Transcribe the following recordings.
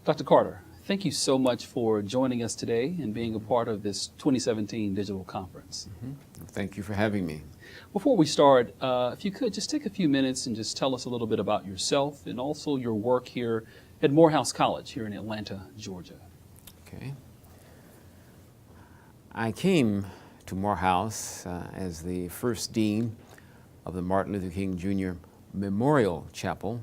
Dr. Carter, thank you so much for joining us today and being a part of this 2017 digital conference. Thank you for having me. Before we start, if you could just take a few minutes and just tell us a little bit about yourself and also your work here at Morehouse College here in Atlanta, Georgia. Okay. I came to Morehouse as the first dean of the Martin Luther King Jr. Memorial Chapel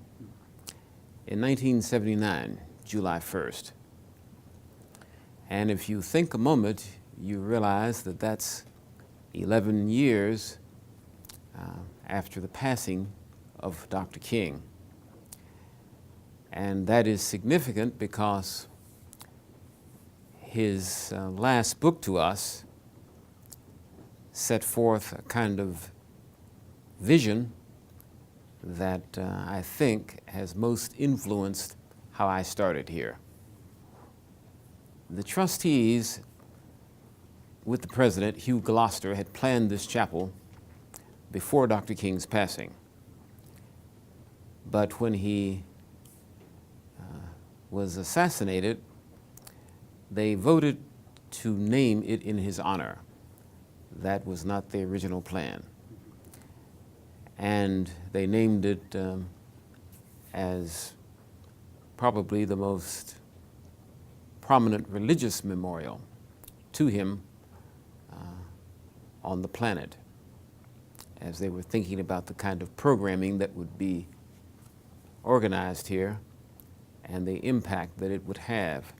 in 1979, July 1st. And if you think a moment, you realize that that's 11 years after the passing of Dr. King. And that is significant because his last book to us set forth a kind of vision that I think has most influenced how I started here. The trustees, with the president, Hugh Gloucester, had planned this chapel before Dr. King's passing. But when he was assassinated, they voted to name it in his honor. That was not the original plan. And they named it as probably the most prominent religious memorial to him on the planet, as they were thinking about the kind of programming that would be organized here and the impact that it would have.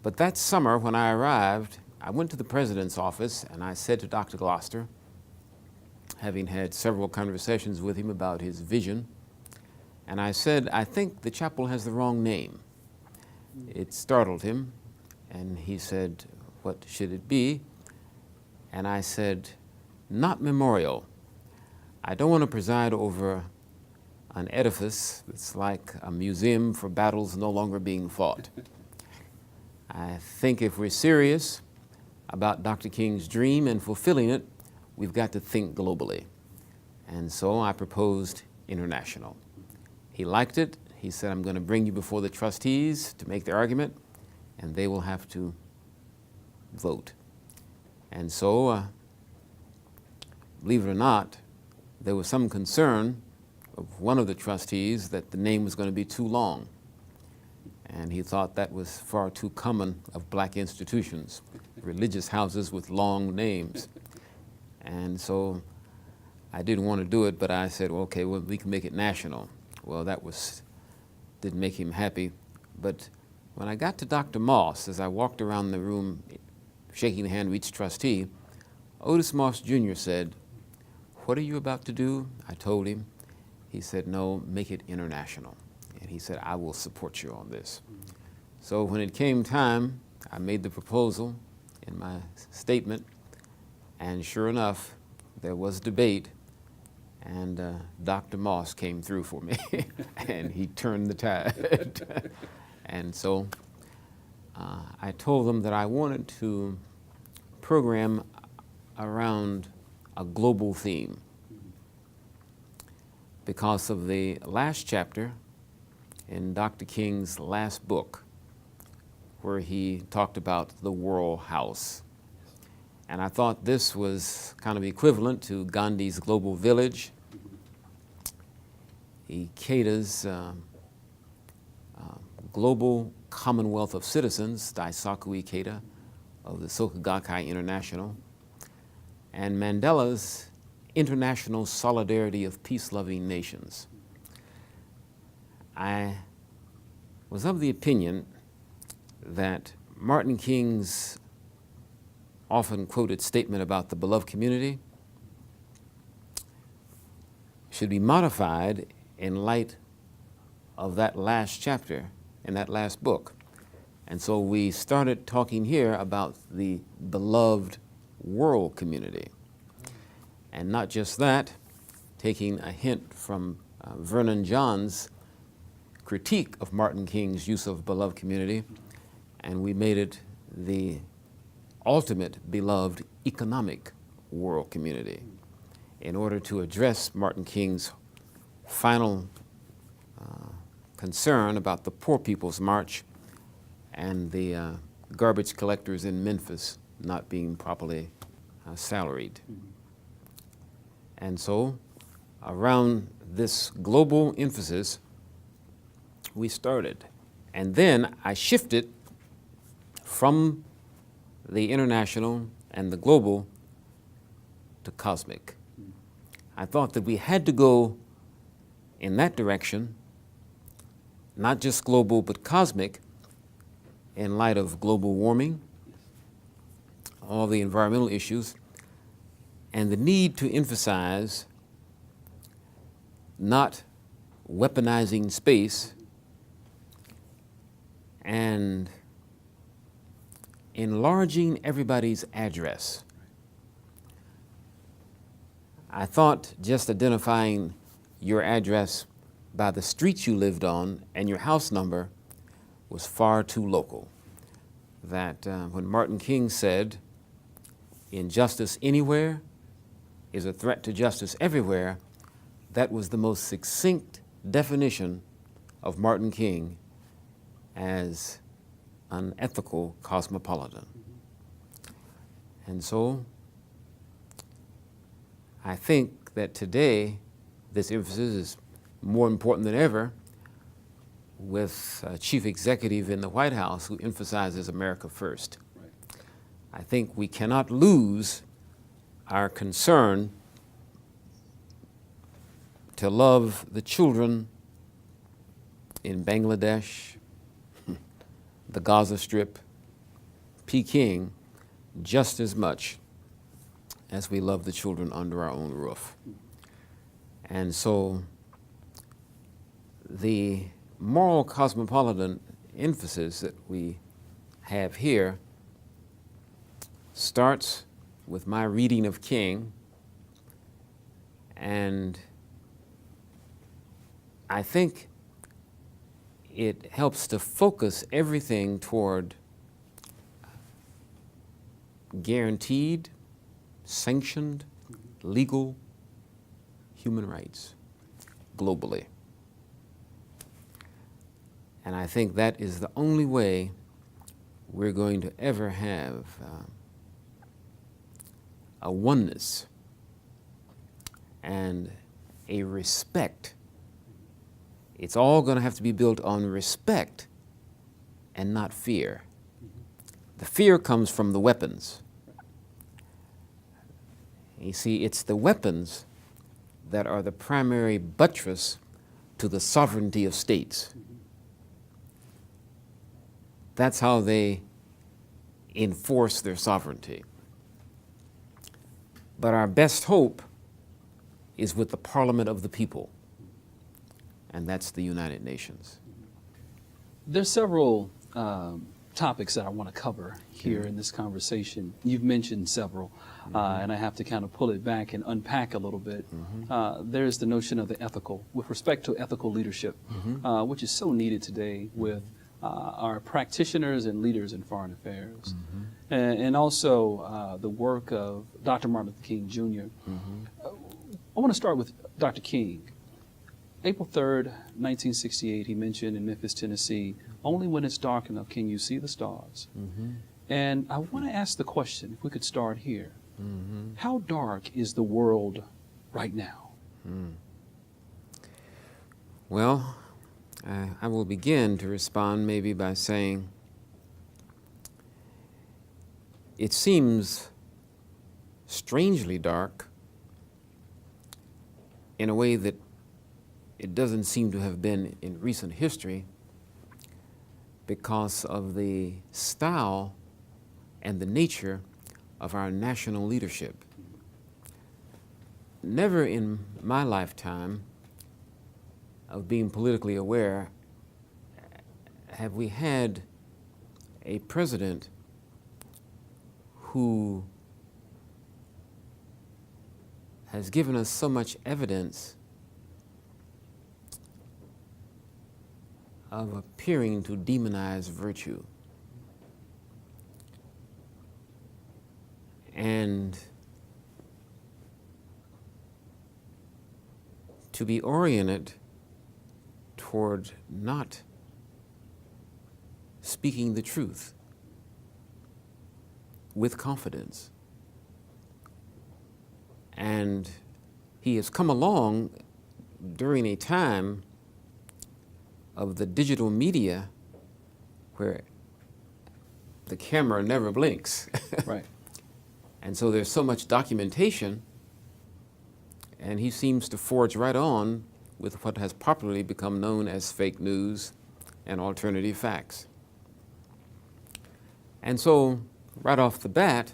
But that summer when I arrived, I went to the president's office and I said to Dr. Gloucester, having had several conversations with him about his vision, and I said, I think the chapel has the wrong name. It startled him, and he said, what should it be? And I said, not memorial. I don't want to preside over an edifice that's like a museum for battles no longer being fought. I think if we're serious about Dr. King's dream and fulfilling it, we've got to think globally. And so I proposed international. He liked it. He said, I'm going to bring you before the trustees to make the argument, and they will have to vote. And so, believe it or not, there was some concern of one of the trustees that the name was going to be too long. And he thought that was far too common of black institutions, religious houses with long names. And so I didn't want to do it, but I said, well, okay, well, we can make it national. Well, that didn't make him happy. But when I got to Dr. Moss, as I walked around the room shaking the hand of each trustee, Otis Moss Jr. said, what are you about to do? I told him. He said, no, make it international. And he said, I will support you on this. So when it came time, I made the proposal in my statement, and sure enough, there was debate, and Dr. Moss came through for me, and he turned the tide. And so I told them that I wanted to program around a global theme because of the last chapter in Dr. King's last book, where he talked about the world house. And I thought this was kind of equivalent to Gandhi's global village. Ikeda's global commonwealth of citizens, Daisaku Ikeda of the Soka Gakkai International, and Mandela's international solidarity of peace-loving nations. I was of the opinion that Martin King's often quoted statement about the beloved community should be modified in light of that last chapter in that last book. And so we started talking here about the beloved world community. And not just that, taking a hint from Vernon John's critique of Martin King's use of beloved community, and we made it the ultimate beloved economic world community in order to address Martin King's final concern about the Poor People's March and the garbage collectors in Memphis not being properly salaried. And so, around this global emphasis, we started. And then I shifted from the international and the global to cosmic. I thought that we had to go in that direction, not just global but cosmic, in light of global warming, all the environmental issues, and the need to emphasize not weaponizing space and enlarging everybody's address. I thought just identifying your address by the street you lived on and your house number was far too local. That when Martin King said, "Injustice anywhere is a threat to justice everywhere," that was the most succinct definition of Martin King as an ethical cosmopolitan. And so I think that today this emphasis is more important than ever, with a chief executive in the White House who emphasizes America first. Right. I think we cannot lose our concern to love the children in Bangladesh, the Gaza Strip, Peking, just as much as we love the children under our own roof. And so the moral cosmopolitan emphasis that we have here starts with my reading of King, and I think it helps to focus everything toward guaranteed, sanctioned, legal human rights globally. And I think that is the only way we're going to ever have a oneness and a respect. It's all going to have to be built on respect and not fear. The fear comes from the weapons. You see, it's the weapons that are the primary buttress to the sovereignty of states. That's how they enforce their sovereignty. But our best hope is with the Parliament of the people, and that's the United Nations. There's several topics that I want to cover here in this conversation. You've mentioned several, and I have to kind of pull it back and unpack a little bit. There's the notion of the ethical, with respect to ethical leadership, which is so needed today with our practitioners and leaders in foreign affairs. And also the work of Dr. Martin Luther King Jr. I want to start with Dr. King. April 3rd, 1968, he mentioned in Memphis, Tennessee, "Only when it's dark enough can you see the stars." And I want to ask the question, if we could start here, how dark is the world right now? Well, I will begin to respond maybe by saying it seems strangely dark in a way that it doesn't seem to have been in recent history, because of the style and the nature of our national leadership. Never in my lifetime of being politically aware have we had a president who has given us so much evidence of appearing to demonize virtue and to be oriented toward not speaking the truth with confidence. And he has come along during a time of the digital media where the camera never blinks. Right. And so there's so much documentation, and he seems to forge right on with what has popularly become known as fake news and alternative facts. And so, right off the bat,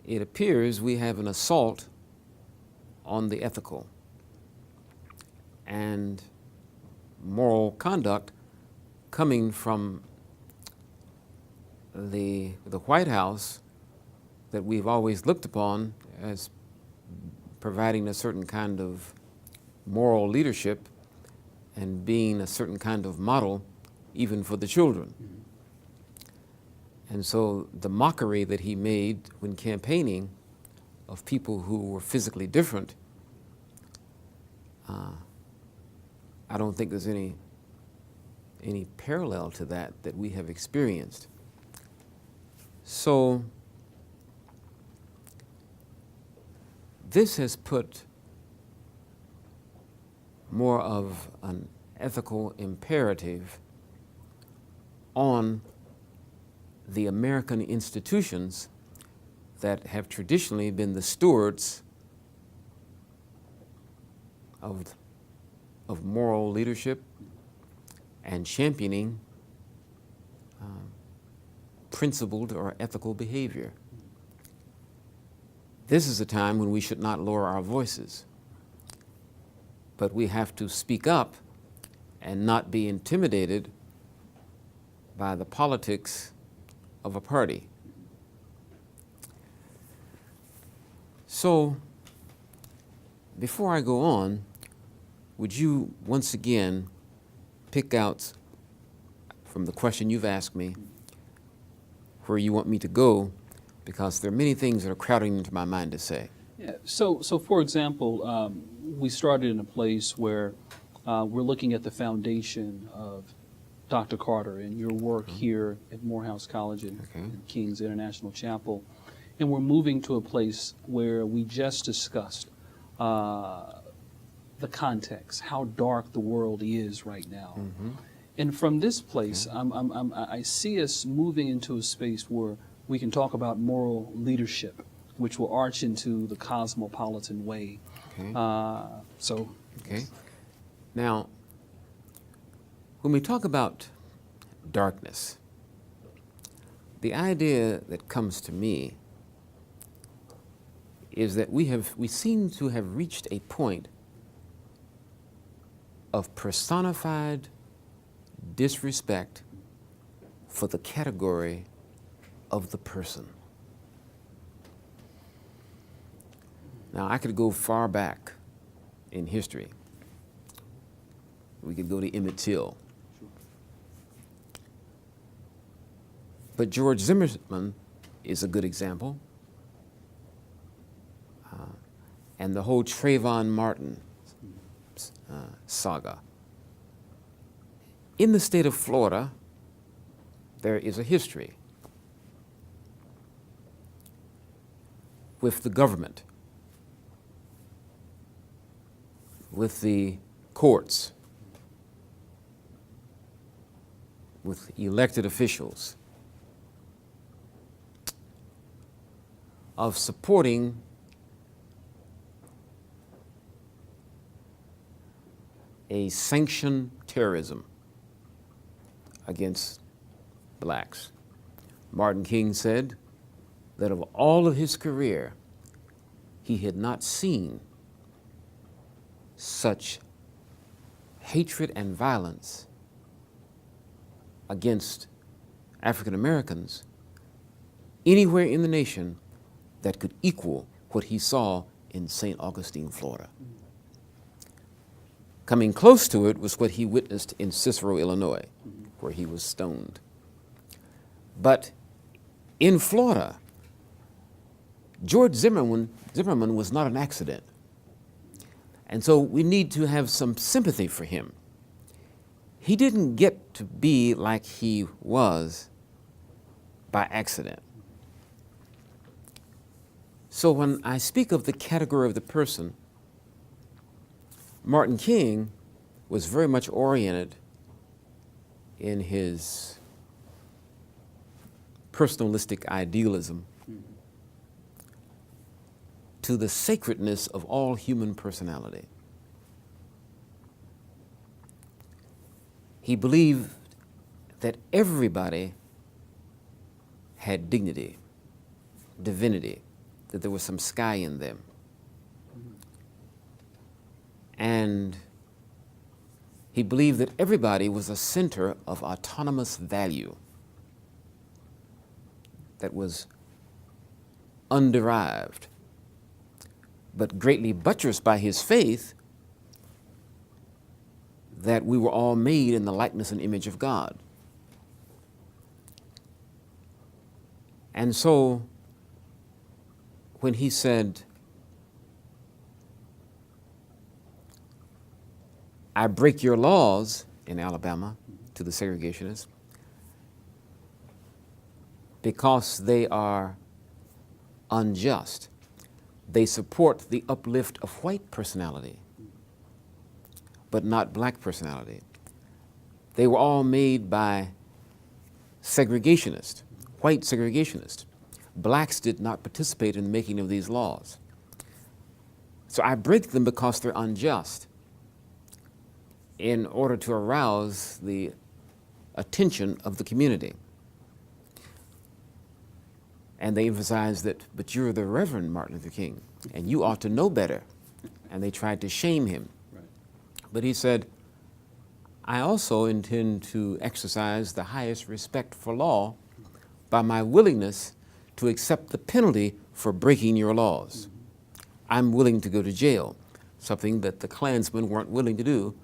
it appears we have an assault on the ethical and moral conduct coming from the White House that we've always looked upon as providing a certain kind of moral leadership and being a certain kind of model even for the children. And so the mockery that he made when campaigning of people who were physically different, I don't think there's any parallel to that we have experienced. So this has put more of an ethical imperative on the American institutions that have traditionally been the stewards of moral leadership and championing principled or ethical behavior. This is a time when we should not lower our voices, but we have to speak up and not be intimidated by the politics of a party. So, before I go on, would you once again pick out from the question you've asked me where you want me to go, because there are many things that are crowding into my mind to say. Yeah. So for example, we started in a place where we're looking at the foundation of Dr. Carter and your work here at Morehouse College and King's International Chapel, and we're moving to a place where we just discussed the context, how dark the world is right now. Mm-hmm. And from this place, I see us moving into a space where we can talk about moral leadership, which will arch into the cosmopolitan way. Okay. Okay. Now, when we talk about darkness, the idea that comes to me is that we seem to have reached a point of personified disrespect for the category of the person. Now, I could go far back in history. We could go to Emmett Till. But George Zimmerman is a good example. And the whole Trayvon Martin saga. In the state of Florida, there is a history with the government, with the courts, with elected officials, of supporting a sanctioned terrorism against blacks. Martin King said that of all of his career, he had not seen such hatred and violence against African Americans anywhere in the nation that could equal what he saw in St. Augustine, Florida. Coming close to it was what he witnessed in Cicero, Illinois, where he was stoned. But in Florida, George Zimmerman was not an accident. And so we need to have some sympathy for him. he didn't get to be like he was by accident. So when I speak of the category of the person, Martin King was very much oriented in his personalistic idealism to the sacredness of all human personality. He believed that everybody had dignity, divinity, that there was some sky in them. And he believed that everybody was a center of autonomous value that was underived, but greatly buttressed by his faith that we were all made in the likeness and image of God. And so when he said, I break your laws in Alabama to the segregationists because they are unjust. They support the uplift of white personality, but not black personality. They were all made by segregationists, white segregationists. Blacks did not participate in the making of these laws. So I break them because they're unjust in order to arouse the attention of the community. And they emphasized that, but you're the Reverend Martin Luther King, and you ought to know better. And they tried to shame him. Right. But he said, I also intend to exercise the highest respect for law by my willingness to accept the penalty for breaking your laws. I'm willing to go to jail, something that the Klansmen weren't willing to do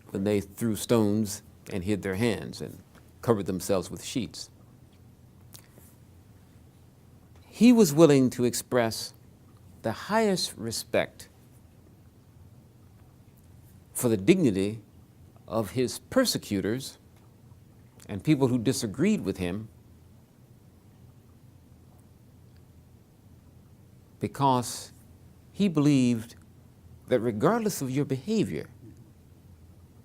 when they threw stones and hid their hands and covered themselves with sheets. He was willing to express the highest respect for the dignity of his persecutors and people who disagreed with him because he believed that regardless of your behavior,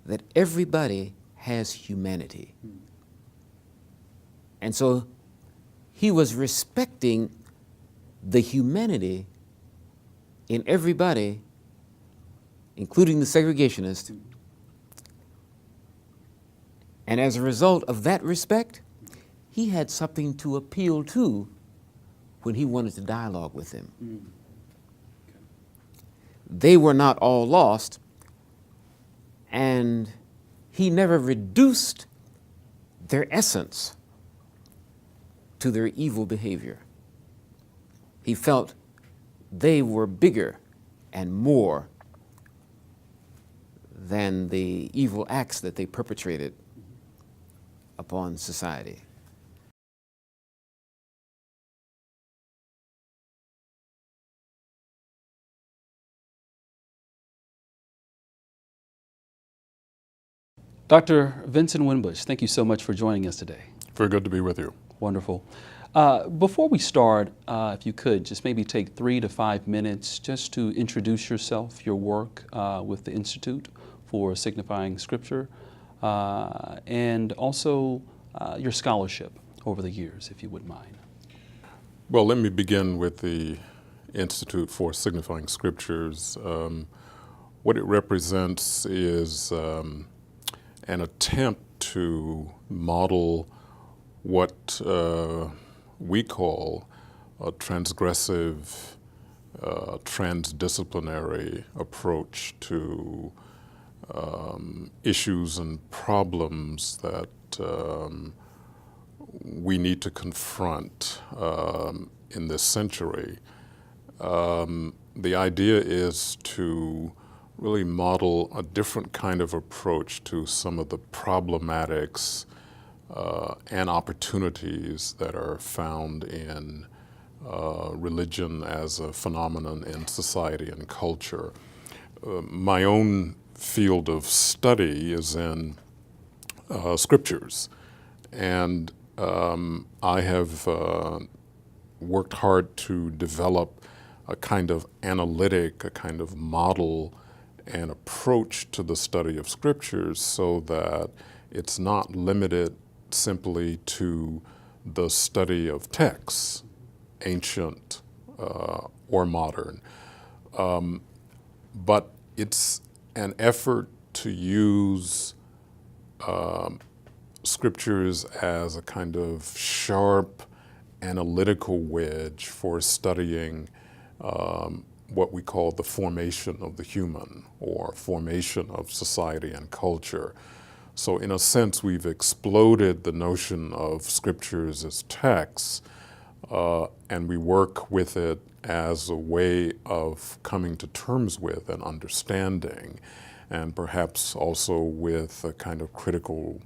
that everybody has humanity. And so he was respecting the humanity in everybody, including the segregationists. And as a result of that respect, he had something to appeal to when he wanted to dialogue with them. Okay. They were not all lost, and he never reduced their essence to their evil behavior. He felt they were bigger and more than the evil acts that they perpetrated upon society. Dr. Vincent Wimbush, thank you so much for joining us today. Very good to be with you. Wonderful. Before we start, if you could, just maybe take 3 to 5 minutes just to introduce yourself, your work with the Institute for Signifying Scripture, and also your scholarship over the years, if you wouldn't mind. Well, let me begin with the Institute for Signifying Scriptures. What it represents is an attempt to model what we call a transgressive, transdisciplinary approach to issues and problems that we need to confront in this century. The idea is to really model a different kind of approach to some of the problematics and opportunities that are found in religion as a phenomenon in society and culture. My own field of study is in scriptures. And I have worked hard to develop a kind of analytic, a kind of model and approach to the study of scriptures so that it's not limited simply to the study of texts, ancient or modern, but it's an effort to use scriptures as a kind of sharp analytical wedge for studying what we call the formation of the human or formation of society and culture. So in a sense, we've exploded the notion of scriptures as texts, and we work with it as a way of coming to terms with and understanding, and perhaps also with a kind of critical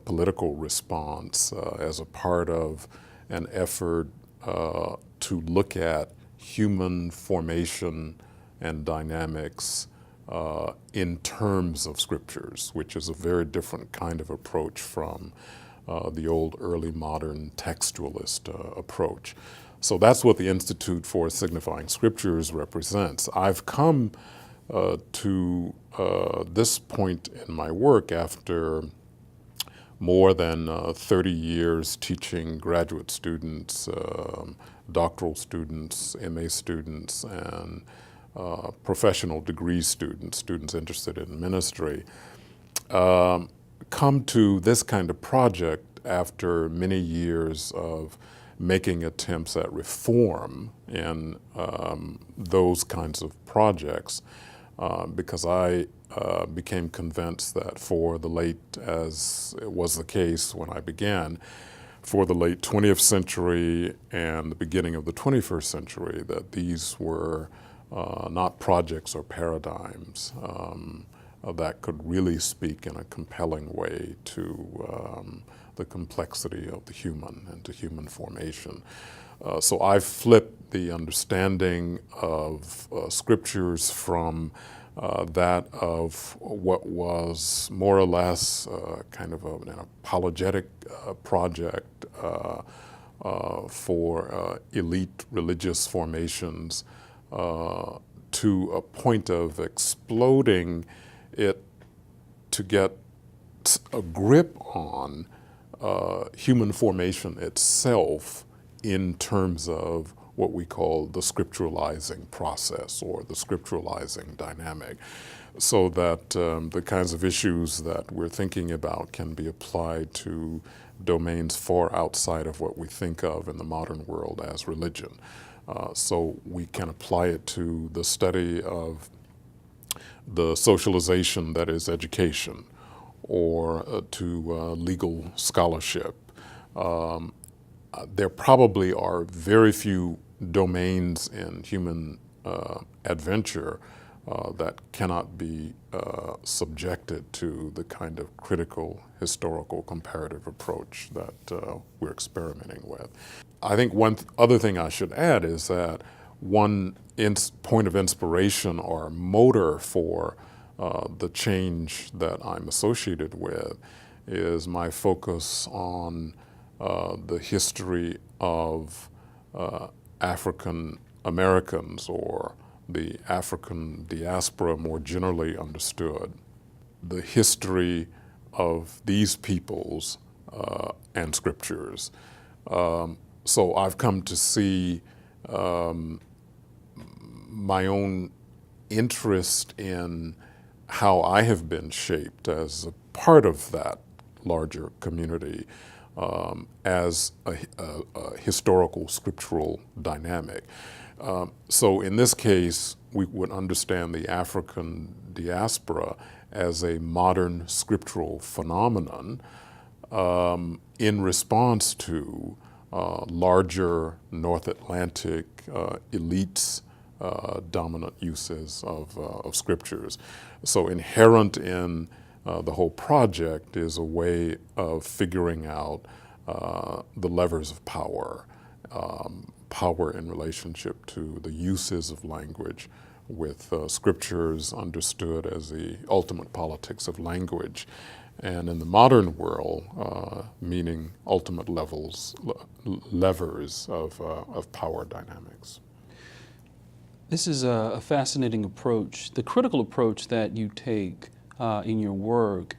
political response as a part of an effort to look at human formation and dynamics in terms of scriptures, which is a very different kind of approach from the old early modern textualist approach. So that's what the Institute for Signifying Scriptures represents. I've come to this point in my work after more than 30 years teaching graduate students, doctoral students, MA students, and professional degree students, students interested in ministry, come to this kind of project after many years of making attempts at reform in those kinds of projects, because I became convinced that for the late, as it was the case when I began, for the late 20th century and the beginning of the 21st century, that these were not projects or paradigms that could really speak in a compelling way to the complexity of the human and to human formation. So I've flipped the understanding of scriptures from that of what was more or less kind of an apologetic project for elite religious formations to a point of exploding it to get a grip on human formation itself in terms of what we call the scripturalizing process or the scripturalizing dynamic, so that the kinds of issues that we're thinking about can be applied to domains far outside of what we think of in the modern world as religion. So we can apply it to the study of the socialization that is education, or to legal scholarship. There probably are very few domains in human adventure that cannot be subjected to the kind of critical, historical, comparative approach that we're experimenting with. I think one other thing I should add is that one point of inspiration or motor for the change that I'm associated with is my focus on the history of African Americans, or the African diaspora more generally understood, the history of these peoples and scriptures. So I've come to see my own interest in how I have been shaped as a part of that larger community as a historical scriptural dynamic. So in this case, we would understand the African diaspora as a modern scriptural phenomenon in response to larger North Atlantic elites' dominant uses of scriptures. So inherent in the whole project is a way of figuring out the levers of power, power in relationship to the uses of language, with scriptures understood as the ultimate politics of language, and in the modern world, meaning ultimate levers of power dynamics. This is a fascinating approach. The critical approach that you take in your work,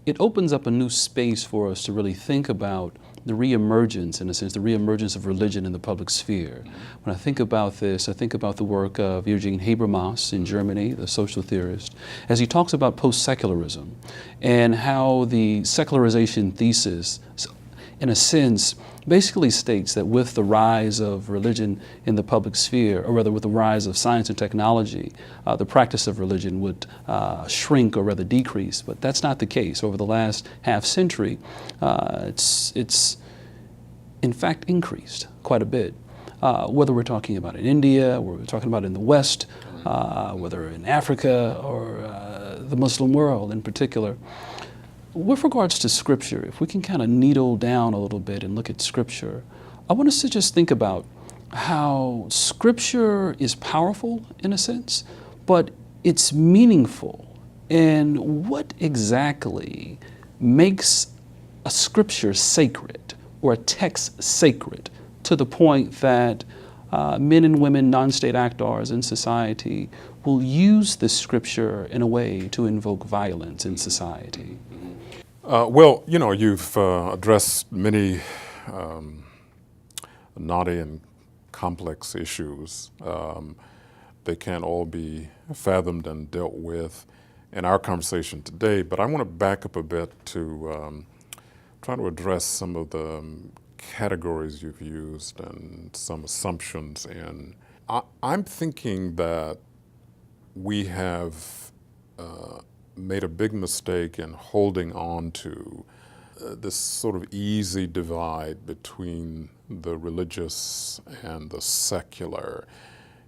it opens up a new space for us to really think about the reemergence, in a sense, the reemergence of religion in the public sphere. When I think about this, I think about the work of Eugene Habermas in Germany, the social theorist, as he talks about post-secularism and how the secularization thesis, in a sense, basically states that with the rise of religion in the public sphere, or rather with the rise of science and technology, the practice of religion would shrink or rather decrease. But that's not the case. Over the last half century, it's in fact increased quite a bit. Whether we're talking about in India, or we're talking about in the West, whether in Africa or the Muslim world in particular. With regards to Scripture, if we can kind of needle down a little bit and look at Scripture, I want us to just think about how Scripture is powerful in a sense, but it's meaningful. And what exactly makes a Scripture sacred or a text sacred to the point that men and women, non-state actors in society will use this Scripture in a way to invoke violence in society? Well, you know, you've addressed many knotty and complex issues. They can't all be fathomed and dealt with in our conversation today, but I want to back up a bit to try to address some of the categories you've used and some assumptions in. I'm thinking that we have made a big mistake in holding on to this sort of easy divide between the religious and the secular.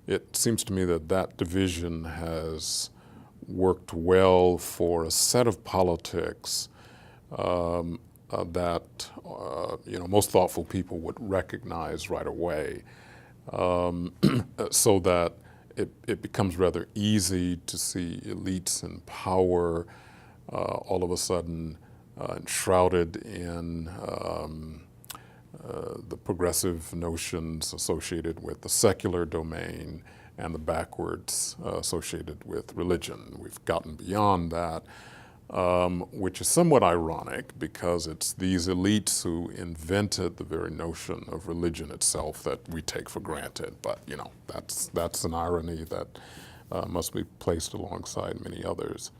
It seems to me that that division has worked well for a set of politics that you know, most thoughtful people would recognize right away, so that it becomes rather easy to see elites in power all of a sudden enshrouded in the progressive notions associated with the secular domain and the backwards associated with religion. We've gotten beyond that, which is somewhat ironic because it's these elites who invented the very notion of religion itself that we take for granted. But you know, that's an irony that must be placed alongside many others.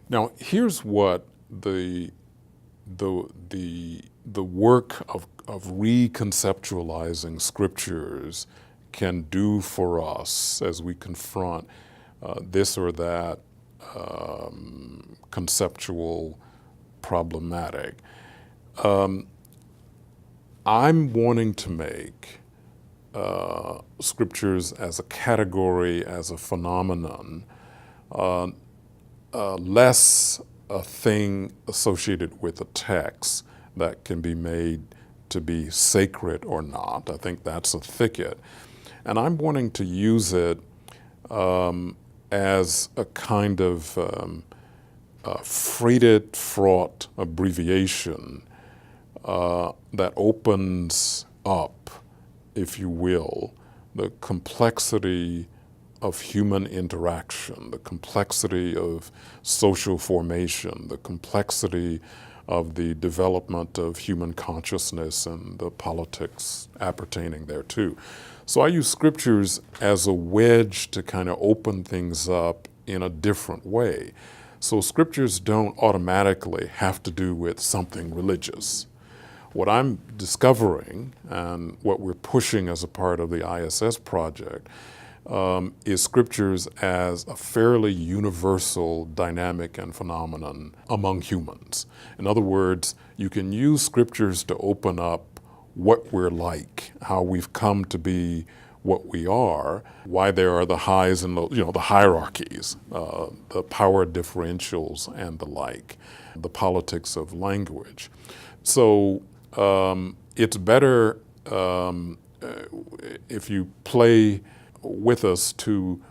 Now, here's what the work of reconceptualizing scriptures can do for us as we confront this or that conceptual problematic. I'm wanting to make scriptures as a category, as a phenomenon, less a thing associated with a text that can be made to be sacred or not. I think that's a thicket. And I'm wanting to use it as a kind of freighted, fraught abbreviation that opens up, if you will, the complexity of human interaction, the complexity of social formation, the complexity of the development of human consciousness and the politics appertaining thereto. So I use scriptures as a wedge to kind of open things up in a different way. So scriptures don't automatically have to do with something religious. What I'm discovering and what we're pushing as a part of the ISS project is scriptures as a fairly universal dynamic and phenomenon among humans. In other words, you can use scriptures to open up what we're like, how we've come to be what we are, why there are the highs and the hierarchies, the power differentials and the like, the politics of language. So it's better if you play with us to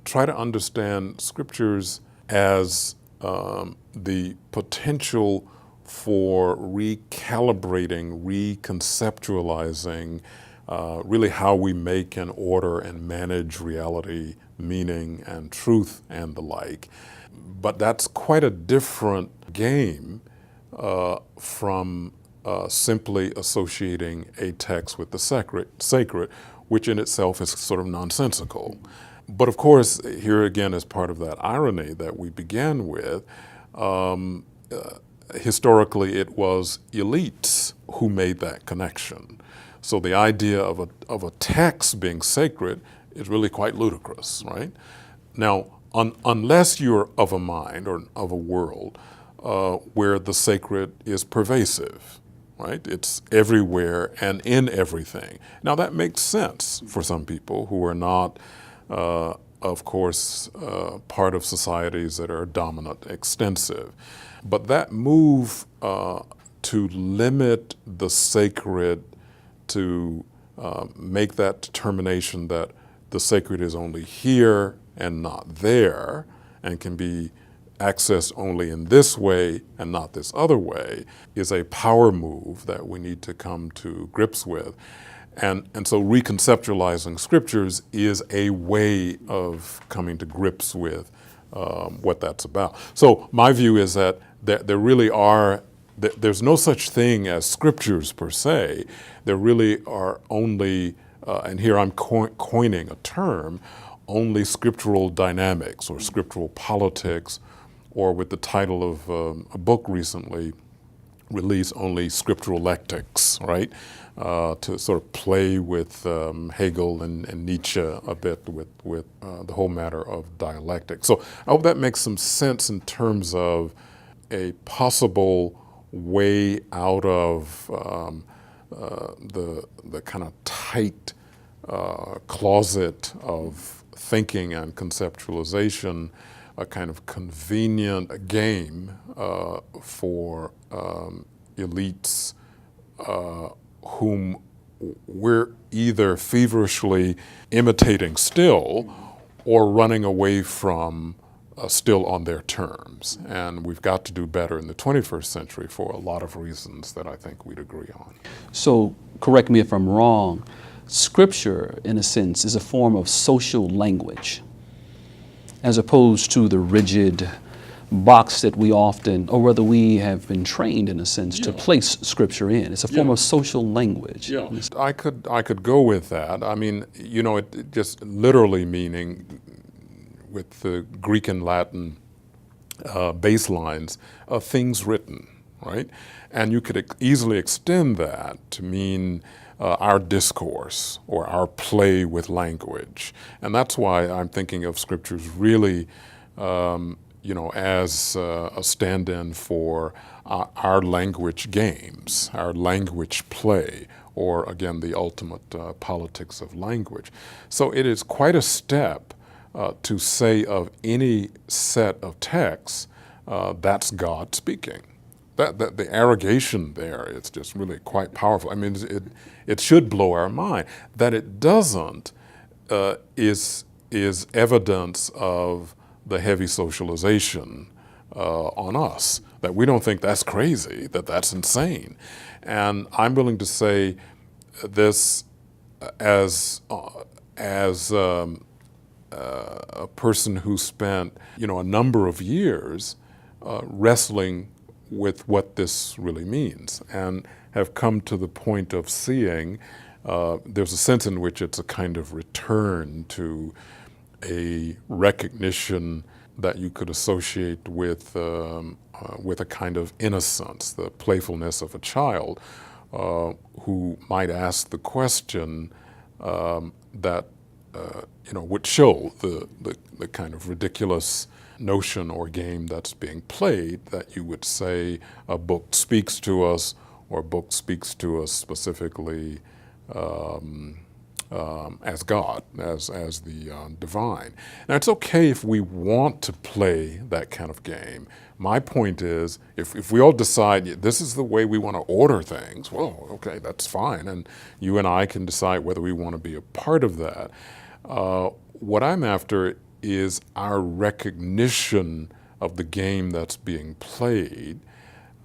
try to understand scriptures as the potential for recalibrating, reconceptualizing really how we make and order and manage reality, meaning and truth and the like. But that's quite a different game from simply associating a text with the sacred, which in itself is sort of nonsensical. But of course, here again is part of that irony that we began with. Historically, it was elites who made that connection. So the idea of a text being sacred is really quite ludicrous, right? Now, unless you're of a mind or of a world where the sacred is pervasive, right? It's everywhere and in everything. Now, that makes sense for some people who are not, of course, part of societies that are dominant, extensive. But that move to limit the sacred, to make that determination that the sacred is only here and not there, and can be accessed only in this way and not this other way, is a power move that we need to come to grips with. And so reconceptualizing scriptures is a way of coming to grips with what that's about. So my view is that there really are, there's no such thing as scriptures per se. There really are only, and here I'm coining a term, only scriptural dynamics or scriptural politics, or with the title of a book recently released, only scriptural lectics, right? To sort of play with Hegel and Nietzsche a bit with the whole matter of dialectic. So I hope that makes some sense in terms of a possible way out of the kind of tight closet of thinking and conceptualization, a kind of convenient game for elites whom we're either feverishly imitating still or running away from still on their terms. And we've got to do better in the 21st century for a lot of reasons that I think we'd agree on. So, correct me if I'm wrong, scripture, in a sense, is a form of social language, as opposed to the rigid box that we often, or rather we have been trained in a sense to place scripture in. It's a form of social language. Yeah, I could go with that. I mean, you know, it just literally meaning with the Greek and Latin baselines, things written, right? And you could easily extend that to mean our discourse or our play with language. And that's why I'm thinking of scriptures really you know, as a stand-in for our language games, our language play, or again, the ultimate politics of language. So it is quite a step to say of any set of texts, that's God speaking. That the arrogation there is just really quite powerful. I mean, it should blow our mind. That it doesn't is evidence of the heavy socialization on us, that we don't think that's crazy, that that's insane. And I'm willing to say this as a person who spent, you know, a number of years wrestling with what this really means, and have come to the point of seeing there's a sense in which it's a kind of return to a recognition that you could associate with a kind of innocence, the playfulness of a child who might ask the question that you know, would show the kind of ridiculous notion or game that's being played, that you would say a book speaks to us, or a book speaks to us specifically as God, as the divine. Now, it's okay if we want to play that kind of game. My point is, if we all decide this is the way we want to order things, well, okay, that's fine, and you and I can decide whether we want to be a part of that. what I'm after is our recognition of the game that's being played,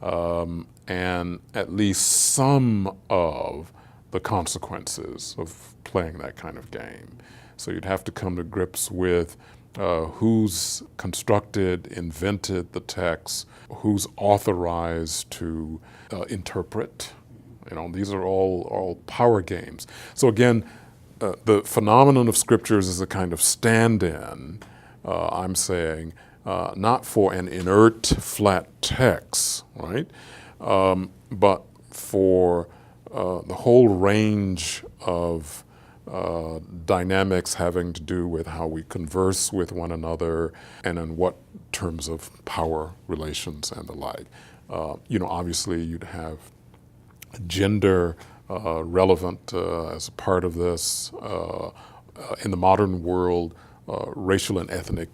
and at least some of the consequences of playing that kind of game. So you'd have to come to grips with who's constructed, invented the text, who's authorized to interpret. You know, these are all power games. So again, the phenomenon of scriptures is a kind of stand-in, I'm saying, not for an inert, flat text, right? But for the whole range of dynamics having to do with how we converse with one another and in what terms of power relations and the like. You know, obviously you'd have gender relevant as a part of this. In the modern world, racial and ethnic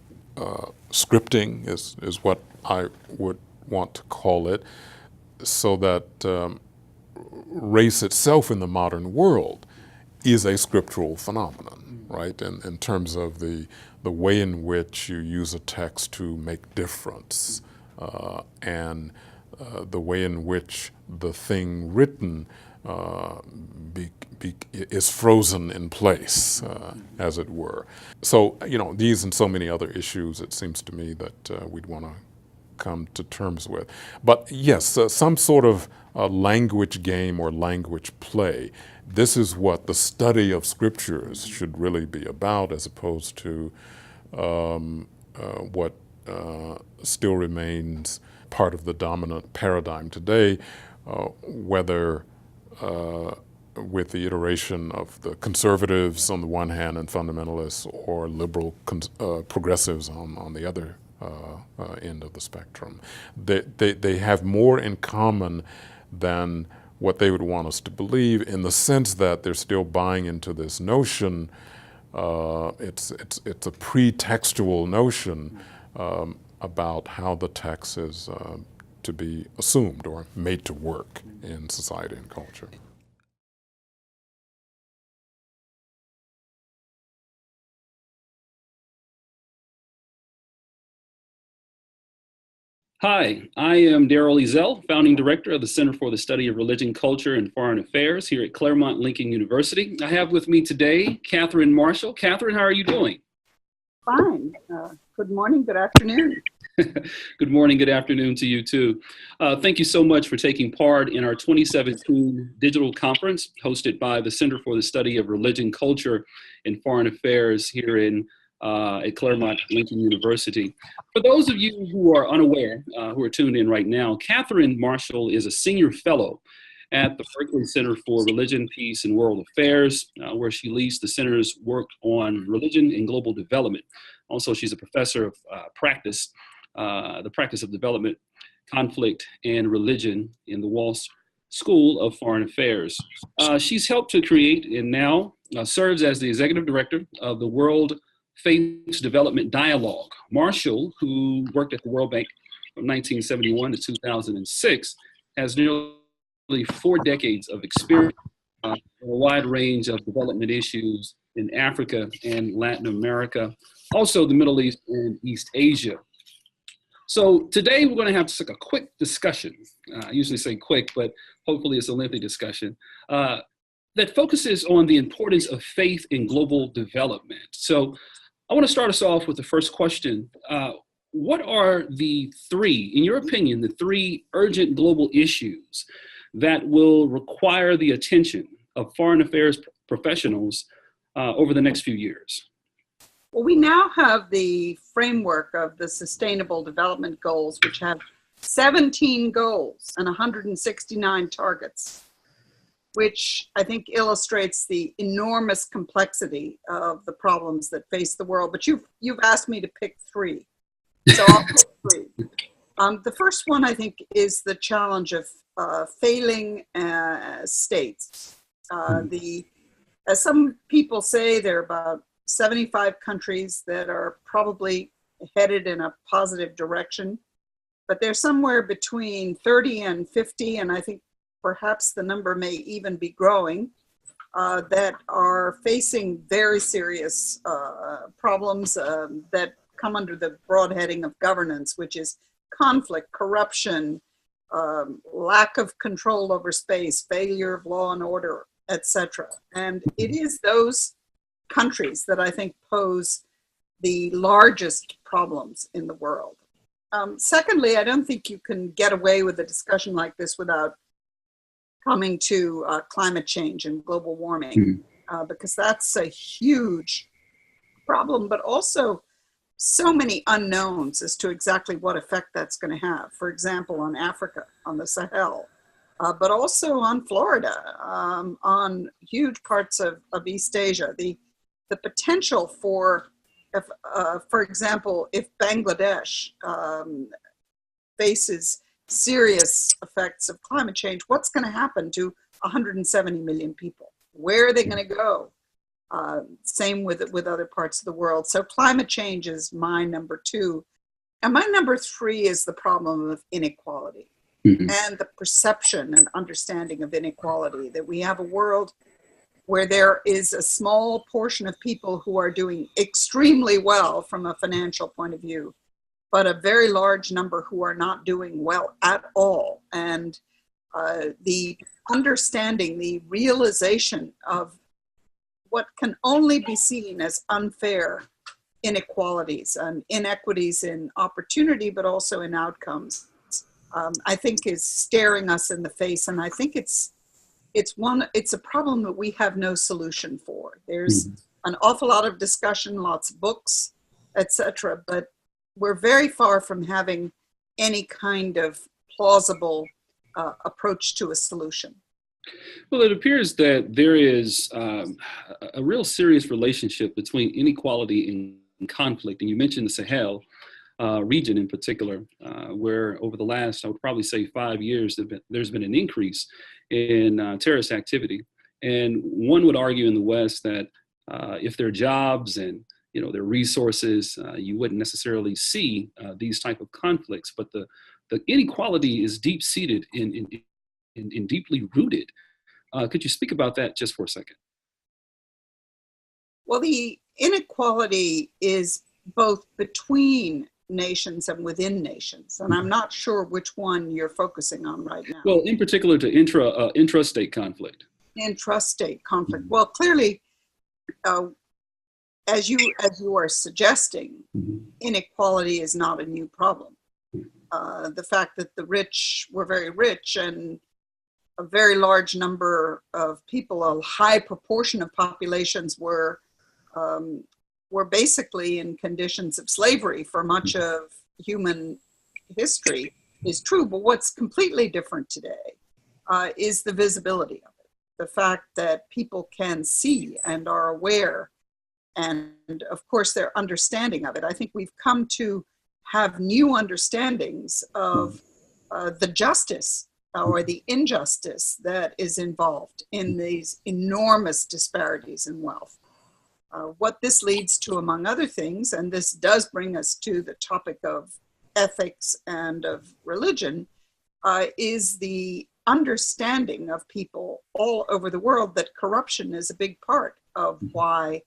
scripting is what I would want to call it, so that race itself in the modern world is a scriptural phenomenon, right? In terms of the way in which you use a text to make difference, and the way in which the thing written is frozen in place, as it were. So, you know, these and so many other issues, it seems to me that we'd want to come to terms with. But yes, some sort of language game or language play. This is what the study of scriptures should really be about, as opposed to what still remains part of the dominant paradigm today, whether with the iteration of the conservatives on the one hand and fundamentalists, or liberal progressives on the other end of the spectrum. They have more in common than what they would want us to believe, in the sense that they're still buying into this notion. It's a pretextual notion about how the text is to be assumed or made to work in society and culture. Hi, I am Darrell Ezell, founding director of the Center for the Study of Religion, Culture, and Foreign Affairs here at Claremont Lincoln University. I have with me today Katherine Marshall. Katherine, how are you doing? Fine. Good morning, good afternoon. Good morning, good afternoon to you too. Thank you so much for taking part in our 2017 digital conference hosted by the Center for the Study of Religion, Culture, and Foreign Affairs here at Claremont Lincoln University. For those of you who are unaware, who are tuned in right now, Katherine Marshall is a senior fellow at the Berkley Center for Religion, Peace, and World Affairs, where she leads the center's work on religion and global development. Also, she's a professor of the practice of development, conflict, and religion in the Walsh School of Foreign Affairs. She's helped to create and now serves as the executive director of the World Faiths Development Dialogue. Marshall, who worked at the World Bank from 1971 to 2006, has nearly 4 decades of experience on a wide range of development issues in Africa and Latin America, also the Middle East and East Asia. So today we're going to have just like a quick discussion. I usually say quick, but hopefully it's a lengthy discussion that focuses on the importance of faith in global development. So I want to start us off with the first question. What are the three, in your opinion, the three urgent global issues that will require the attention of foreign affairs professionals over the next few years? Well, we now have the framework of the Sustainable Development Goals, which have 17 goals and 169 targets, which I think illustrates the enormous complexity of the problems that face the world. But you've asked me to pick 3, so I'll pick 3. The first one, I think, is the challenge of failing states. As some people say, there are about 75 countries that are probably headed in a positive direction, but they're somewhere between 30 and 50, and I think perhaps the number may even be growing, that are facing very serious problems that come under the broad heading of governance, which is conflict, corruption, lack of control over space, failure of law and order, etc. And it is those countries that I think pose the largest problems in the world. Secondly, I don't think you can get away with a discussion like this without coming to climate change and global warming, because that's a huge problem, but also so many unknowns as to exactly what effect that's going to have. For example, on Africa, on the Sahel, but also on Florida, on huge parts of East Asia. The potential for example, if Bangladesh faces serious effects of climate change, what's going to happen to 170 million people? Where are they going to go? Same with other parts of the world. So climate change is my number 2. And my number 3 is the problem of inequality and the perception and understanding of inequality, that we have a world where there is a small portion of people who are doing extremely well from a financial point of view, but a very large number who are not doing well at all. And the understanding, the realization of what can only be seen as unfair inequalities and inequities in opportunity, but also in outcomes, I think is staring us in the face. And I think it's a problem that we have no solution for. There's an awful lot of discussion, lots of books, etc., but we're very far from having any kind of plausible approach to a solution. Well, it appears that there is a real serious relationship between inequality and conflict. And you mentioned the Sahel region in particular, where over the last, I would probably say 5 years, there's been an increase in terrorist activity. And one would argue in the West that if there are jobs and their resources, you wouldn't necessarily see these type of conflicts. But the inequality is deep-seated and deeply rooted. Could you speak about that just for a second? Well, the inequality is both between nations and within nations, and I'm not sure which one you're focusing on right now. Well, in particular to intrastate conflict. Intrastate conflict. Well, clearly, as you are suggesting, inequality is not a new problem. The fact that the rich were very rich and a very large number of people, a high proportion of populations were basically in conditions of slavery for much of human history is true. But what's completely different today is the visibility of it. The fact that people can see and are aware, and of course their understanding of it. I think we've come to have new understandings of the justice or the injustice that is involved in these enormous disparities in wealth. What this leads to, among other things, and this does bring us to the topic of ethics and of religion, is the understanding of people all over the world that corruption is a big part of why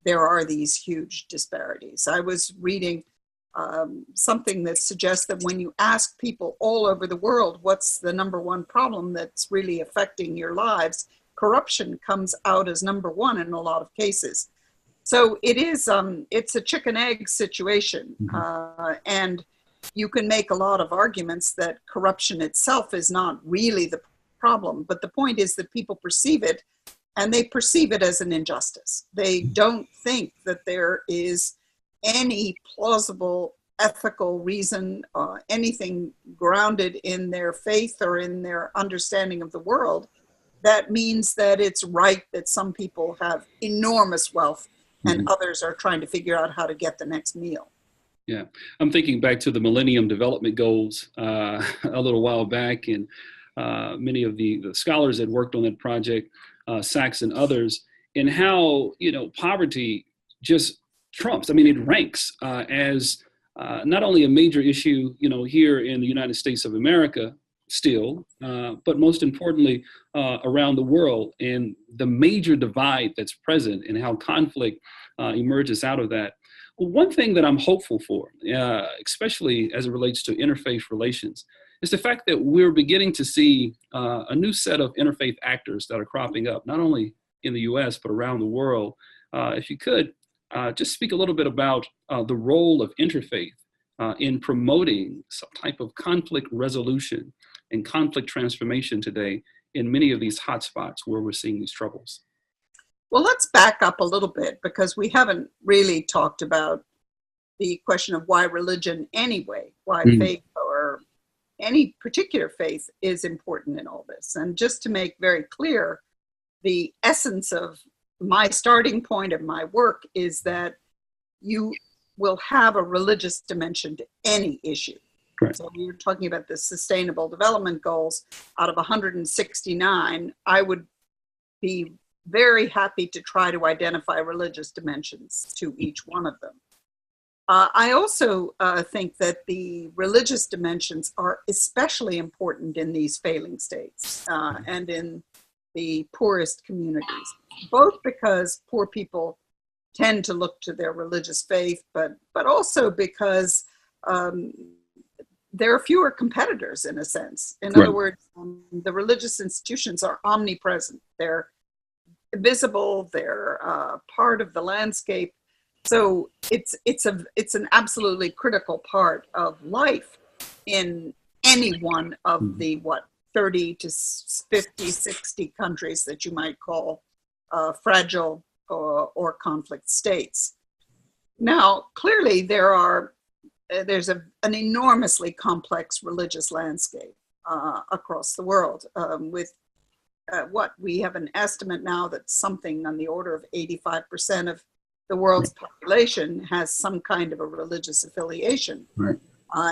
there are these huge disparities. I was reading something that suggests that when you ask people all over the world what's the number one problem that's really affecting your lives, corruption comes out as number one in a lot of cases. So it is, it's a chicken egg situation, and you can make a lot of arguments that corruption itself is not really the problem, but the point is that people perceive it, and they perceive it as an injustice. They don't think that there is any plausible ethical reason, anything grounded in their faith or in their understanding of the world, that means that it's right that some people have enormous wealth and others are trying to figure out how to get the next meal. Yeah, I'm thinking back to the Millennium Development Goals a little while back, and many of the scholars that worked on that project, Sachs and others, and how, poverty just trumps. I mean, it ranks as not only a major issue, here in the United States of America, still, but most importantly, around the world, and the major divide that's present and how conflict emerges out of that. Well, one thing that I'm hopeful for, especially as it relates to interfaith relations, is the fact that we're beginning to see a new set of interfaith actors that are cropping up, not only in the US, but around the world. If you could, just speak a little bit about the role of interfaith in promoting some type of conflict resolution and conflict transformation today in many of these hotspots where we're seeing these troubles. Well, let's back up a little bit, because we haven't really talked about the question of why religion anyway, why faith or any particular faith is important in all this. And just to make very clear, the essence of my starting point of my work is that you will have a religious dimension to any issue. Right. So we were talking about the Sustainable Development Goals. Out of 169, I would be very happy to try to identify religious dimensions to each one of them. I also think that the religious dimensions are especially important in these failing states and in the poorest communities, both because poor people tend to look to their religious faith, but also because there are fewer competitors in a sense. In other words, the religious institutions are omnipresent. They're visible, they're part of the landscape. So it's an absolutely critical part of life in any one of the 30 to 50, 60 countries that you might call fragile or conflict states. Now, clearly there's an enormously complex religious landscape across the world with we have an estimate now that something on the order of 85% of the world's population has some kind of a religious affiliation. Right.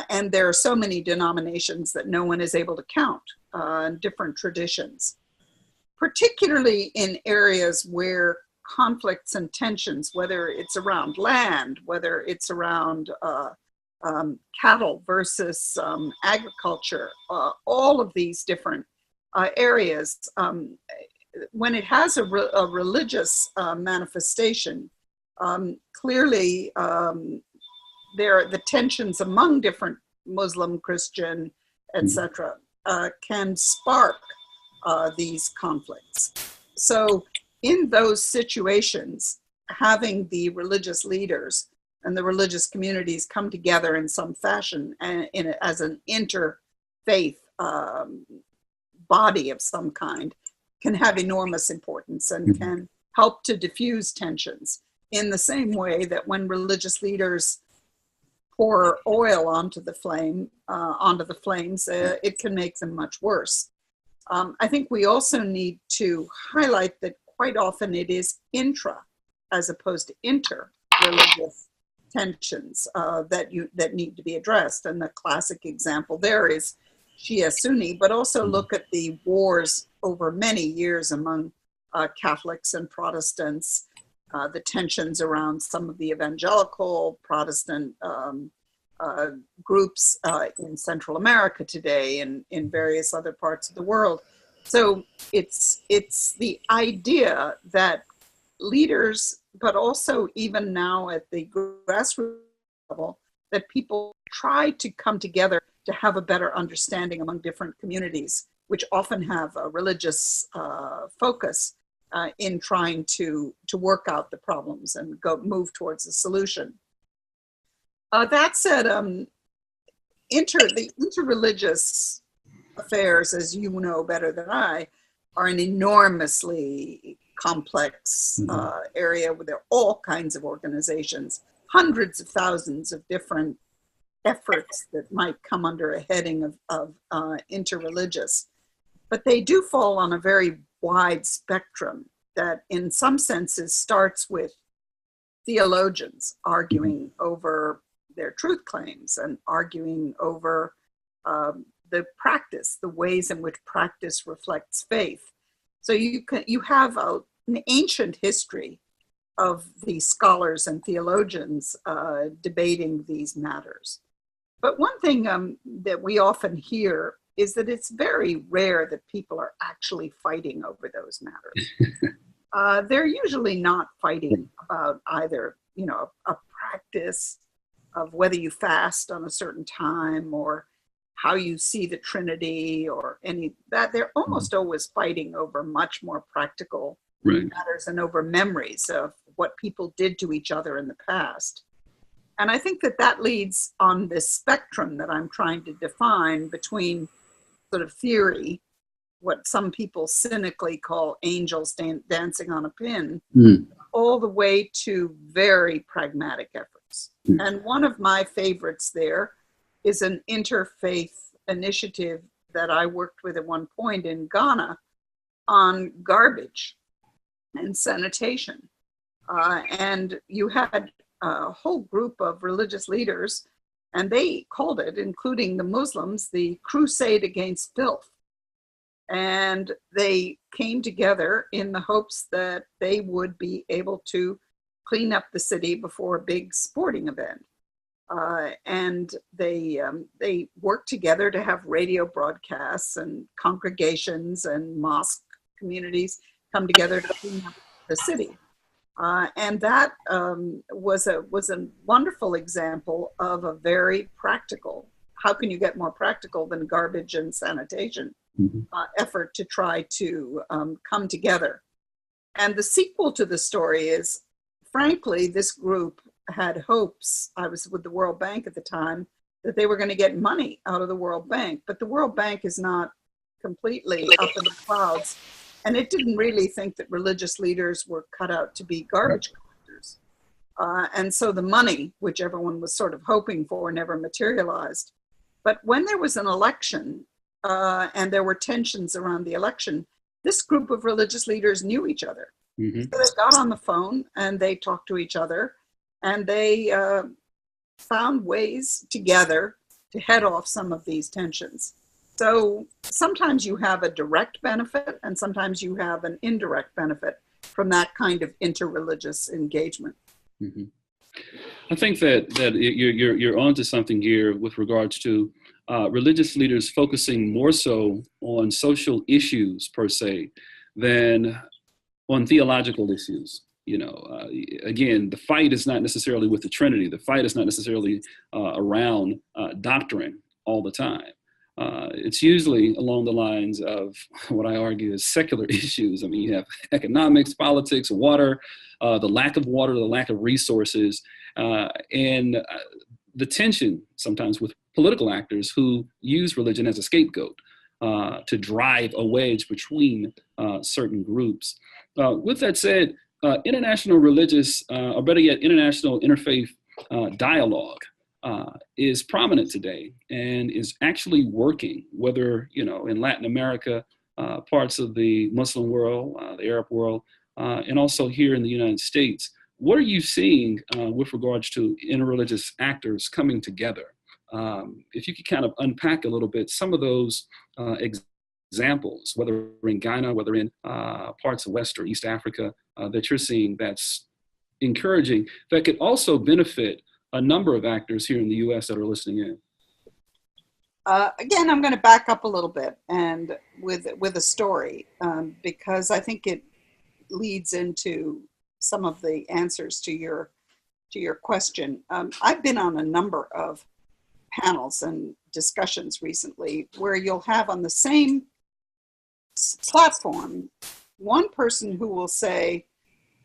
And there are so many denominations that no one is able to count, different traditions, particularly in areas where conflicts and tensions, whether it's around land, whether it's around cattle versus agriculture, all of these different areas, when it has a religious manifestation, clearly the tensions among different Muslim, Christian, etc., can spark these conflicts. So in those situations, having the religious leaders and the religious communities come together in some fashion and as an interfaith body of some kind can have enormous importance and can help to diffuse tensions in the same way that when religious leaders pour oil onto the flames, it can make them much worse. I think we also need to highlight that quite often it is intra as opposed to inter-religious tensions that need to be addressed. And the classic example there is Shia-Sunni, but also look at the wars over many years among Catholics and Protestants, the tensions around some of the evangelical Protestant groups in Central America today and in various other parts of the world. So it's the idea that leaders, but also even now at the grassroots level, that people try to come together to have a better understanding among different communities, which often have a religious focus in trying to work out the problems and move towards a solution. That said, the interreligious affairs, as you know better than I, are an enormously complex area where there are all kinds of organizations, hundreds of thousands of different efforts that might come under a heading of interreligious. But they do fall on a very wide spectrum that in some senses starts with theologians arguing over their truth claims and arguing over the practice, the ways in which practice reflects faith. So you have an ancient history of the scholars and theologians debating these matters. But one thing that we often hear is that it's very rare that people are actually fighting over those matters. They're usually not fighting about either, a practice of whether you fast on a certain time or how you see the Trinity or any that. They're almost always fighting over much more practical matters and over memories of what people did to each other in the past. And I think that leads on this spectrum that I'm trying to define between sort of theory, what some people cynically call angels dancing on a pin, all the way to very pragmatic efforts. And one of my favorites there is an interfaith initiative that I worked with at one point in Ghana on garbage and sanitation. And you had a whole group of religious leaders, and they called it, including the Muslims, the Crusade Against Filth. And they came together in the hopes that they would be able to clean up the city before a big sporting event. And they worked together to have radio broadcasts, and congregations and mosque communities come together to clean up the city. And that was a wonderful example of a very practical, how can you get more practical than garbage and sanitation effort to try to come together. And the sequel to the story is, frankly, this group had hopes, I was with the World Bank at the time, that they were going to get money out of the World Bank. But the World Bank is not completely up in the clouds. And it didn't really think that religious leaders were cut out to be garbage collectors. And so the money, which everyone was sort of hoping for, never materialized. But when there was an election and there were tensions around the election, this group of religious leaders knew each other. So they got on the phone and they talked to each other, and they found ways together to head off some of these tensions. So sometimes you have a direct benefit and sometimes you have an indirect benefit from that kind of interreligious engagement. I think that you're onto something here with regards to religious leaders focusing more so on social issues per se than on theological issues. Again, the fight is not necessarily with the Trinity. The fight is not necessarily around doctrine all the time. It's usually along the lines of what I argue is secular issues. I mean, you have economics, politics, water, the lack of water, the lack of resources, and the tension sometimes with political actors who use religion as a scapegoat to drive a wedge between certain groups. With that said, international religious, or better yet, international interfaith dialogue is prominent today and is actually working, whether, in Latin America, parts of the Muslim world, the Arab world, and also here in the United States. What are you seeing with regards to interreligious actors coming together? If you could kind of unpack a little bit some of those examples, whether in Ghana, whether in parts of West or East Africa, that you're seeing that's encouraging, that could also benefit a number of actors here in the U.S. that are listening in. Again, I'm going to back up a little bit and with a story because I think it leads into some of the answers to your question. I've been on a number of panels and discussions recently where you'll have on the same platform one person who will say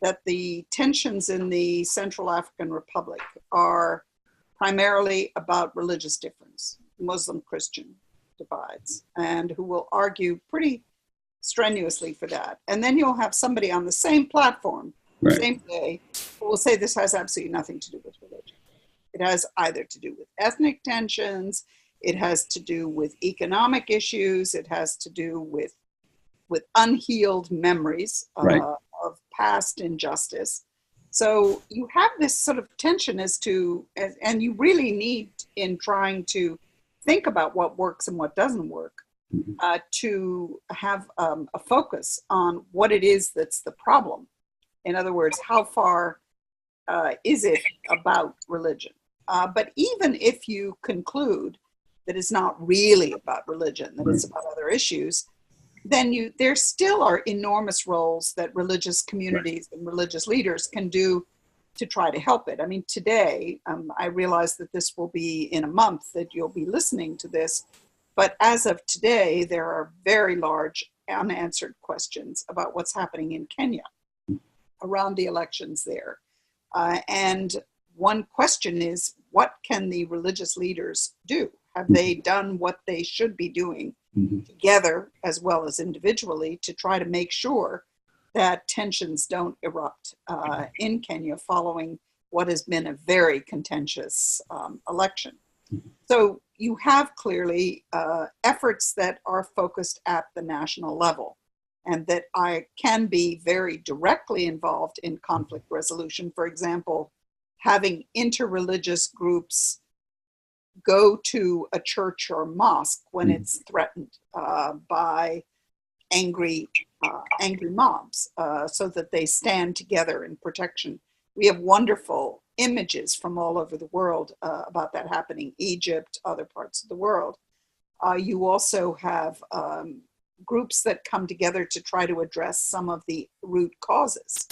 that the tensions in the Central African Republic are primarily about religious difference, Muslim-Christian divides, and who will argue pretty strenuously for that. And then you'll have somebody on the same platform, same day, who will say this has absolutely nothing to do with religion. It has either to do with ethnic tensions, it has to do with economic issues, it has to do with unhealed memories of past injustice. So you have this sort of tension and you really need, in trying to think about what works and what doesn't work, to have a focus on what it is that's the problem. In other words, how far is it about religion? But even if you conclude that is not really about religion, that it's about other issues, then there still are enormous roles that religious communities and religious leaders can do to try to help it. I mean, today, I realize that this will be in a month that you'll be listening to this, but as of today, there are very large unanswered questions about what's happening in Kenya around the elections there. And one question is, what can the religious leaders do? Have they done what they should be doing together as well as individually to try to make sure that tensions don't erupt in Kenya following what has been a very contentious election? So you have clearly efforts that are focused at the national level and that can be very directly involved in conflict resolution. For example, having interreligious groups go to a church or mosque when it's threatened by angry mobs so that they stand together in protection. We have wonderful images from all over the world about that happening, Egypt, other parts of the world. You also have groups that come together to try to address some of the root causes,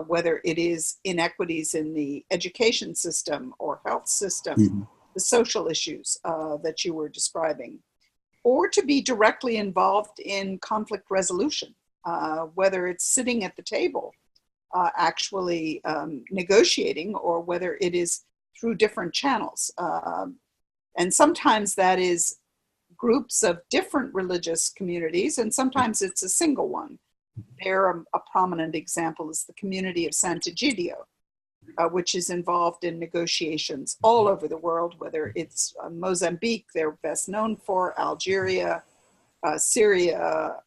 whether it is inequities in the education system or health system, the social issues that you were describing, or to be directly involved in conflict resolution, whether it's sitting at the table, actually negotiating, or whether it is through different channels. And sometimes that is groups of different religious communities, and sometimes it's a single one. There, a prominent example is the community of Sant'Egidio, which is involved in negotiations all over the world, whether it's Mozambique, they're best known for, Algeria, Syria,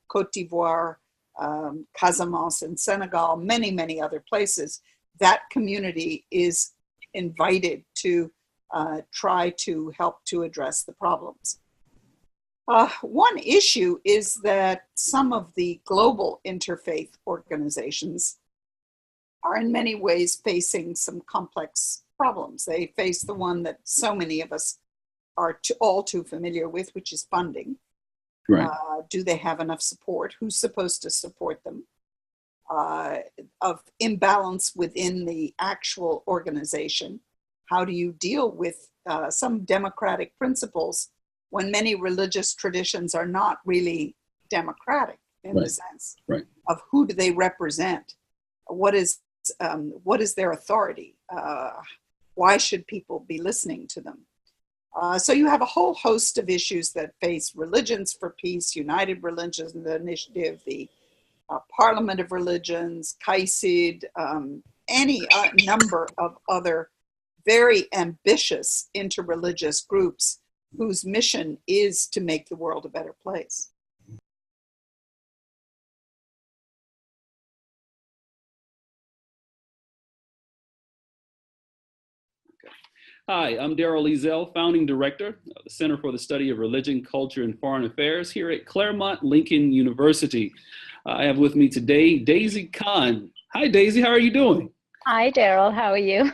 Cote d'Ivoire, Casamance in Senegal, many, many other places. That community is invited to try to help to address the problems. One issue is that some of the global interfaith organizations are in many ways facing some complex problems. They face the one that so many of us are all too familiar with, which is funding. Right. Do they have enough support? Who's supposed to support them? Of imbalance within the actual organization. How do you deal with some democratic principles when many religious traditions are not really democratic in the sense of who do they represent? What is their authority? Why should people be listening to them? So you have a whole host of issues that face Religions for Peace, United Religions Initiative, the Parliament of Religions, CAICID, any number of other very ambitious interreligious groups whose mission is to make the world a better place. Hi, I'm Darrell Ezel, founding director of the Center for the Study of Religion, Culture, and Foreign Affairs here at Claremont Lincoln University. I have with me today Daisy Khan. Hi, Daisy. How are you doing? Hi, Darrell. How are you?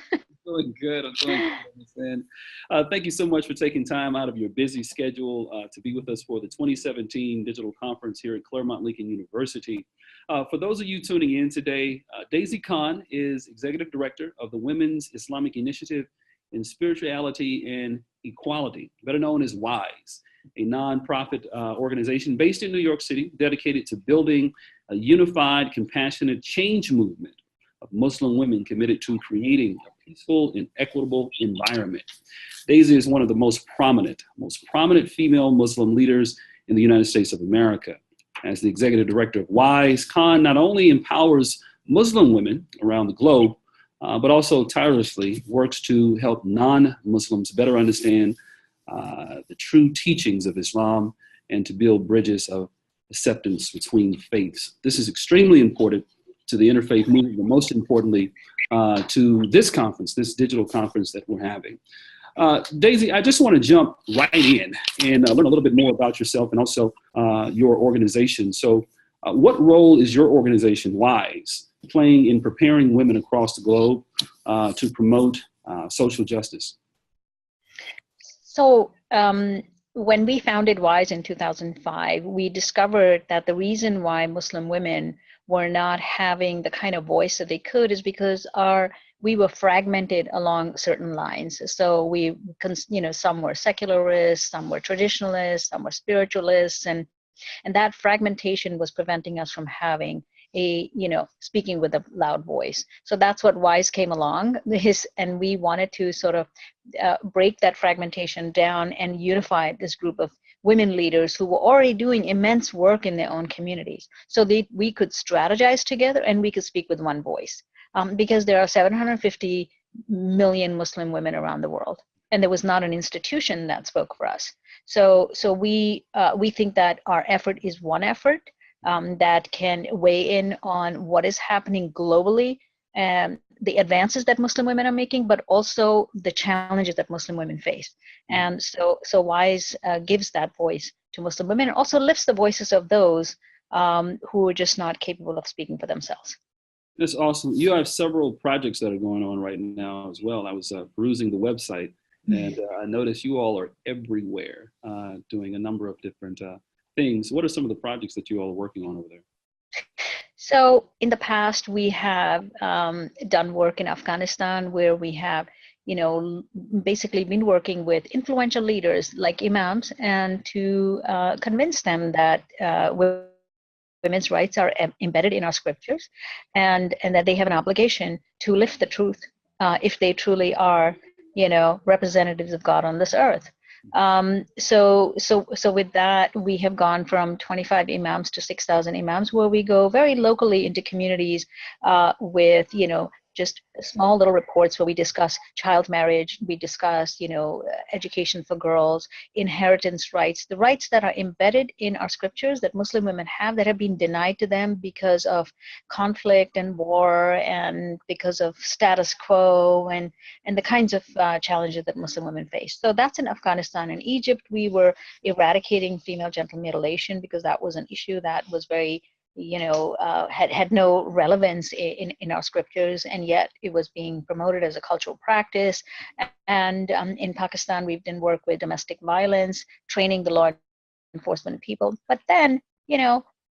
Doing good. I'm doing good. Thank you so much for taking time out of your busy schedule to be with us for the 2017 Digital Conference here at Claremont Lincoln University. For those of you tuning in today, Daisy Khan is Executive Director of the Women's Islamic Initiative in Spirituality and Equality, better known as WISE, a nonprofit organization based in New York City dedicated to building a unified, compassionate change movement of Muslim women committed to creating a peaceful and equitable environment. Daisy is one of the most prominent female Muslim leaders in the United States of America. As the executive director of WISE, Khan not only empowers Muslim women around the globe, but also tirelessly works to help non-Muslims better understand the true teachings of Islam and to build bridges of acceptance between faiths. This is extremely important to the interfaith movement, but most importantly to this conference, this digital conference that we're having. Daisy, I just want to jump right in and learn a little bit more about yourself and also your organization. So what role is your organization, WISE, playing in preparing women across the globe to promote social justice? So when we founded WISE in 2005, we discovered that the reason why Muslim women were not having the kind of voice that they could is because we were fragmented along certain lines. So some were secularists, some were traditionalists, some were spiritualists, and that fragmentation was preventing us from having speaking with a loud voice. So that's what WISE came along, and we wanted to sort of break that fragmentation down and unify this group of women leaders who were already doing immense work in their own communities. So we could strategize together and we could speak with one voice, because there are 750 million Muslim women around the world, and there was not an institution that spoke for us. So we think that our effort is one effort that can weigh in on what is happening globally, and the advances that Muslim women are making, but also the challenges that Muslim women face. And so WISE gives that voice to Muslim women, and also lifts the voices of those who are just not capable of speaking for themselves. That's awesome. You have several projects that are going on right now as well. I was perusing the website, and I noticed you all are everywhere doing a number of different things. What are some of the projects that you all are working on over there? So in the past, we have done work in Afghanistan where we have, basically been working with influential leaders like imams, and to convince them that women's rights are embedded in our scriptures, and that they have an obligation to lift the truth if they truly are, representatives of God on this earth. So with that, we have gone from 25 imams to 6,000 imams, where we go very locally into communities with, just small little reports where we discuss child marriage, we discuss, education for girls, inheritance rights, the rights that are embedded in our scriptures that Muslim women have that have been denied to them because of conflict and war and because of status quo and the kinds of challenges that Muslim women face. So that's in Afghanistan. In Egypt, we were eradicating female genital mutilation because that was an issue that was very had no relevance in our scriptures, and yet it was being promoted as a cultural practice. And in Pakistan, we've done work with domestic violence, training the law enforcement people. But then,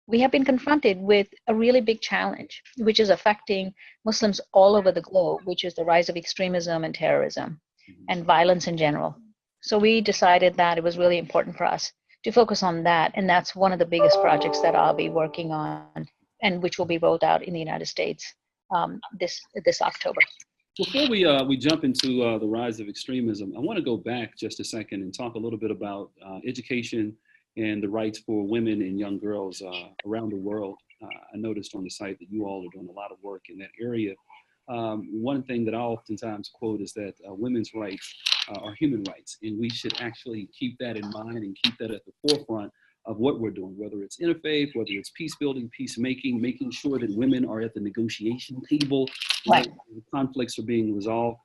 we have been confronted with a really big challenge, which is affecting Muslims all over the globe, which is the rise of extremism and terrorism and violence in general. So we decided that it was really important for us to focus on that, and that's one of the biggest projects that I'll be working on, and which will be rolled out in the United States this October. Before we jump into the rise of extremism, I want to go back just a second and talk a little bit about education and the rights for women and young girls around the world. I noticed on the site that you all are doing a lot of work in that area. One thing that I oftentimes quote is that women's rights are human rights, and we should actually keep that in mind and keep that at the forefront of what we're doing, whether it's interfaith, whether it's peace building, peacemaking, making sure that women are at the negotiation table, right, conflicts are being resolved.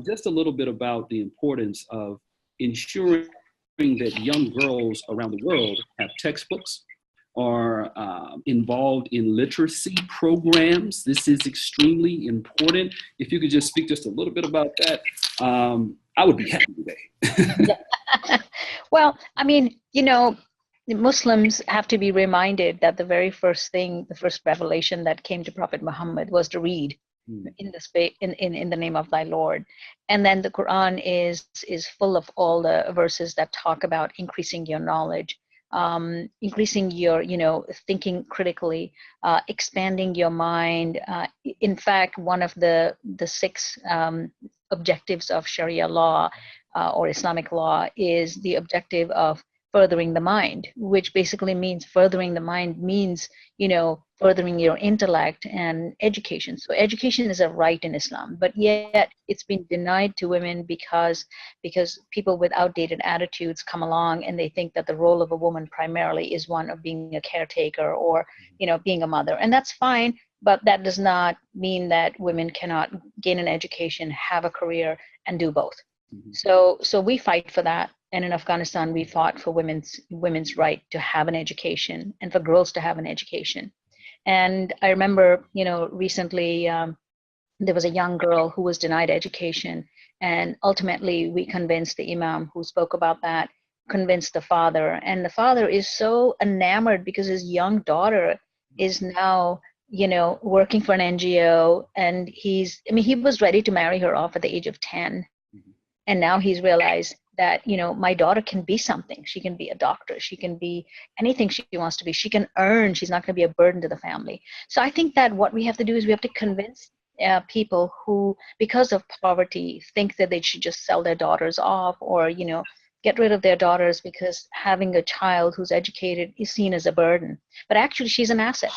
Just a little bit about the importance of ensuring that young girls around the world have textbooks, are involved in literacy programs. This is extremely important. If you could just speak just a little bit about that, I would be happy today. Well, I mean, the Muslims have to be reminded that the very first thing, the first revelation that came to Prophet Muhammad was to read in the name of thy Lord. And then the Quran is full of all the verses that talk about increasing your knowledge, increasing your, thinking critically, expanding your mind. In fact, one of the 6 objectives of Sharia law or Islamic law is the objective of furthering the mind, which basically means furthering the mind means, furthering your intellect and education. So education is a right in Islam, but yet it's been denied to women because people with outdated attitudes come along and they think that the role of a woman primarily is one of being a caretaker or, being a mother. And that's fine, but that does not mean that women cannot gain an education, have a career, and do both. So we fight for that. And in Afghanistan, we fought for women's right to have an education and for girls to have an education. And I remember, recently there was a young girl who was denied education, And ultimately, we convinced the imam who spoke about that, convinced the father. And the father is so enamored because his young daughter is now, working for an NGO. And he was ready to marry her off at the age of 10. And now he's realized that, my daughter can be something. She can be a doctor. She can be anything she wants to be. She can earn. She's not going to be a burden to the family. So I think that what we have to do is we have to convince people who, because of poverty, think that they should just sell their daughters off, or, get rid of their daughters because having a child who's educated is seen as a burden. But actually, she's an asset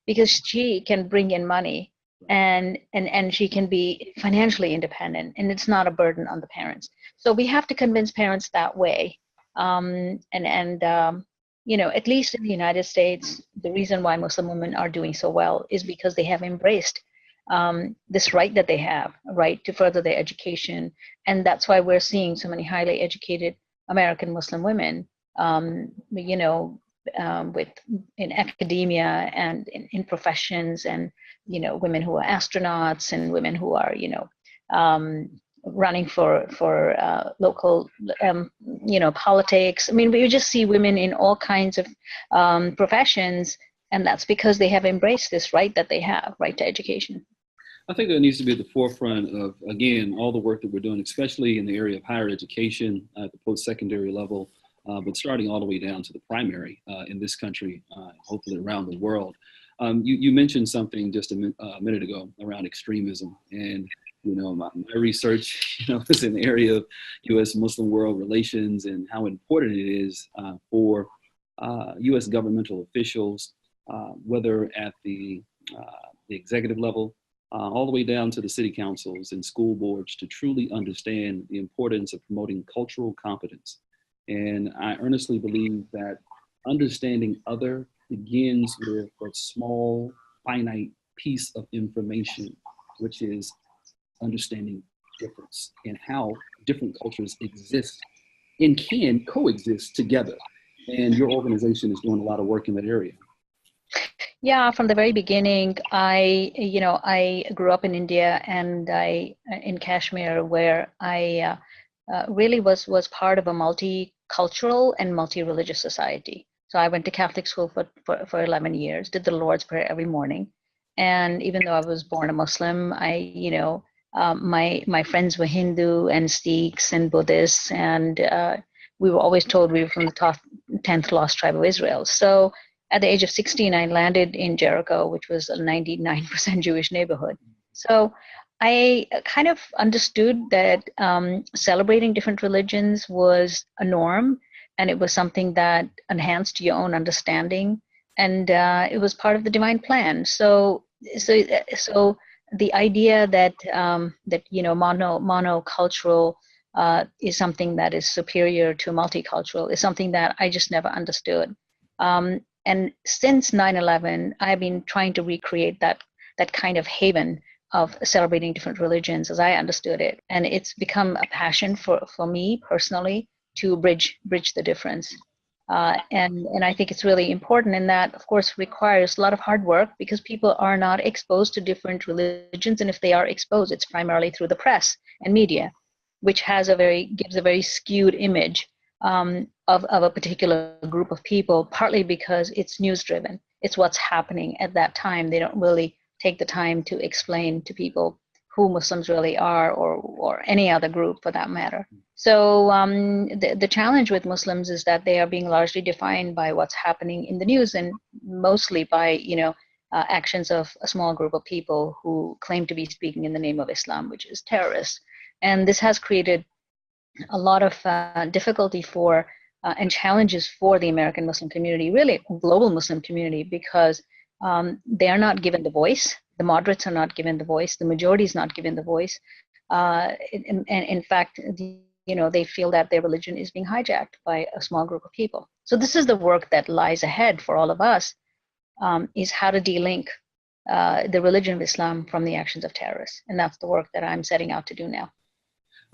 because she can bring in money and she can be financially independent, and it's not a burden on the parents. So we have to convince parents that way. At least in the United States, the reason why Muslim women are doing so well is because they have embraced this right that they have, a right to further their education. And that's why we're seeing so many highly educated American Muslim women, in academia and in professions, and, women who are astronauts, and women who are, running for local, politics. I mean, we just see women in all kinds of professions, and that's because they have embraced this right that they have, right to education. I think that needs to be at the forefront of, again, all the work that we're doing, especially in the area of higher education at the post-secondary level, but starting all the way down to the primary in this country, hopefully around the world. You mentioned something just a minute ago around extremism, and my research is in the area of U.S. Muslim world relations and how important it is for U.S. governmental officials, whether at the executive level, all the way down to the city councils and school boards, to truly understand the importance of promoting cultural competence. And I earnestly believe that understanding other begins with a small, finite piece of information, which is understanding difference and how different cultures exist and can coexist together. And your organization is doing a lot of work in that area. Yeah, from the very beginning, I grew up in India, and in Kashmir, where I really was part of a multicultural and multi-religious society. So I went to Catholic school for 11 years, did the Lord's Prayer every morning. And even though I was born a Muslim, my friends were Hindu and Sikhs and Buddhists, and we were always told we were from the top 10th lost tribe of Israel. So at the age of 16, I landed in Jericho, which was a 99% Jewish neighborhood. So I kind of understood that celebrating different religions was a norm, and it was something that enhanced your own understanding, and it was part of the divine plan. So the idea that monocultural is something that is superior to multicultural is something that I just never understood. And since 9/11, I've been trying to recreate that kind of haven of celebrating different religions as I understood it. And it's become a passion for me personally to bridge the difference. And I think it's really important, and that, of course, requires a lot of hard work because people are not exposed to different religions. And if they are exposed, it's primarily through the press and media, which gives a very skewed image of a particular group of people, partly because it's news driven. It's what's happening at that time. They don't really take the time to explain to people who Muslims really are, or any other group for that matter. So the challenge with Muslims is that they are being largely defined by what's happening in the news, and mostly by actions of a small group of people who claim to be speaking in the name of Islam, which is terrorists. And this has created a lot of difficulty for and challenges for the American Muslim community, really global Muslim community, because they are not given the voice. The moderates are not given the voice. The majority is not given the voice. And in fact, they feel that their religion is being hijacked by a small group of people. So this is the work that lies ahead for all of us, is how to de-link the religion of Islam from the actions of terrorists. And that's the work that I'm setting out to do now.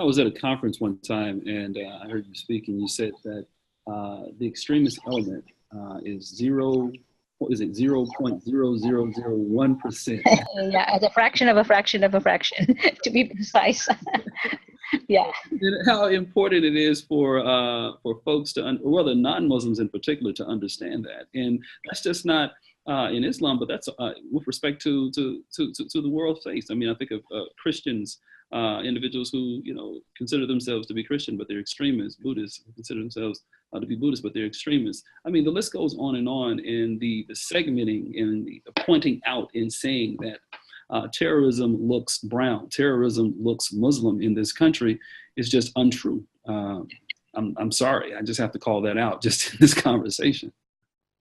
I was at a conference one time, and I heard you speak, and you said that the extremist element is 0.0001%. Yeah, as a fraction of a fraction of a fraction, to be precise. Yeah. And how important it is for folks to, well, the non-Muslims in particular, to understand that. And that's just not in Islam, but that's with respect to the world faith. I mean, I think of Christians, individuals who, consider themselves to be Christian, but they're extremists. Buddhists who consider themselves to be Buddhists, but they're extremists. I mean, the list goes on, and the segmenting and the pointing out and saying that terrorism looks brown, terrorism looks Muslim in this country is just untrue. I'm sorry, I just have to call that out just in this conversation.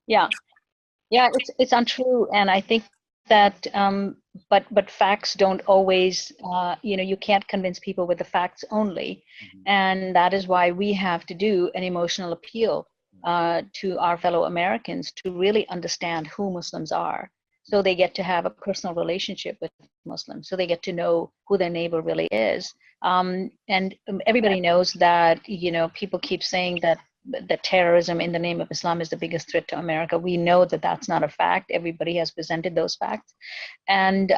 Yeah, it's untrue, and I think that but facts don't always, you can't convince people with the facts only, and that is why we have to do an emotional appeal to our fellow Americans to really understand who Muslims are. So they get to have a personal relationship with Muslims. So they get to know who their neighbor really is. And everybody knows that, people keep saying that terrorism in the name of Islam is the biggest threat to America. We know that that's not a fact. Everybody has presented those facts. And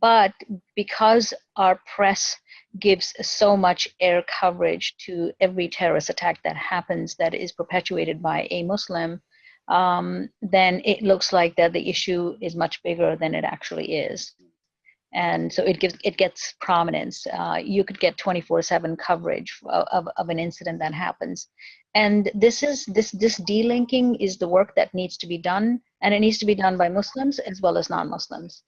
but because our press gives so much air coverage to every terrorist attack that happens that is perpetuated by a Muslim, then it looks like that the issue is much bigger than it actually is. And so it gets prominence. You could get 24/7 coverage of an incident that happens. And this delinking is the work that needs to be done, and it needs to be done by Muslims as well as non-Muslims.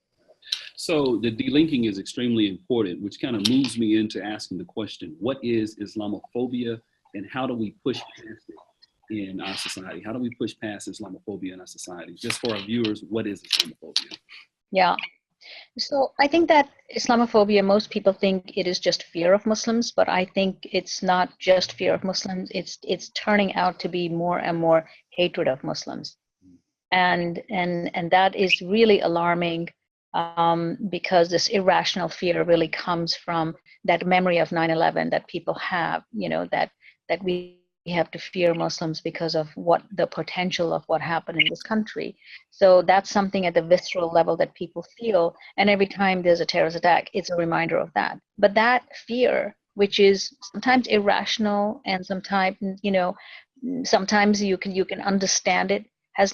So the delinking is extremely important, which kind of moves me into asking the question, what is Islamophobia, and how do we push past it in our society? How do we push past Islamophobia in our society? Just for our viewers, what is Islamophobia? Yeah. So I think that Islamophobia, most people think it is just fear of Muslims, but I think it's not just fear of Muslims. It's turning out to be more and more hatred of Muslims. And that is really alarming, because this irrational fear really comes from that memory of 9/11 that people have, that we have to fear Muslims because of what the potential of what happened in this country. So that's something at the visceral level that people feel. And every time there's a terrorist attack, it's a reminder of that. But that fear, which is sometimes irrational and sometimes, sometimes you can understand it, has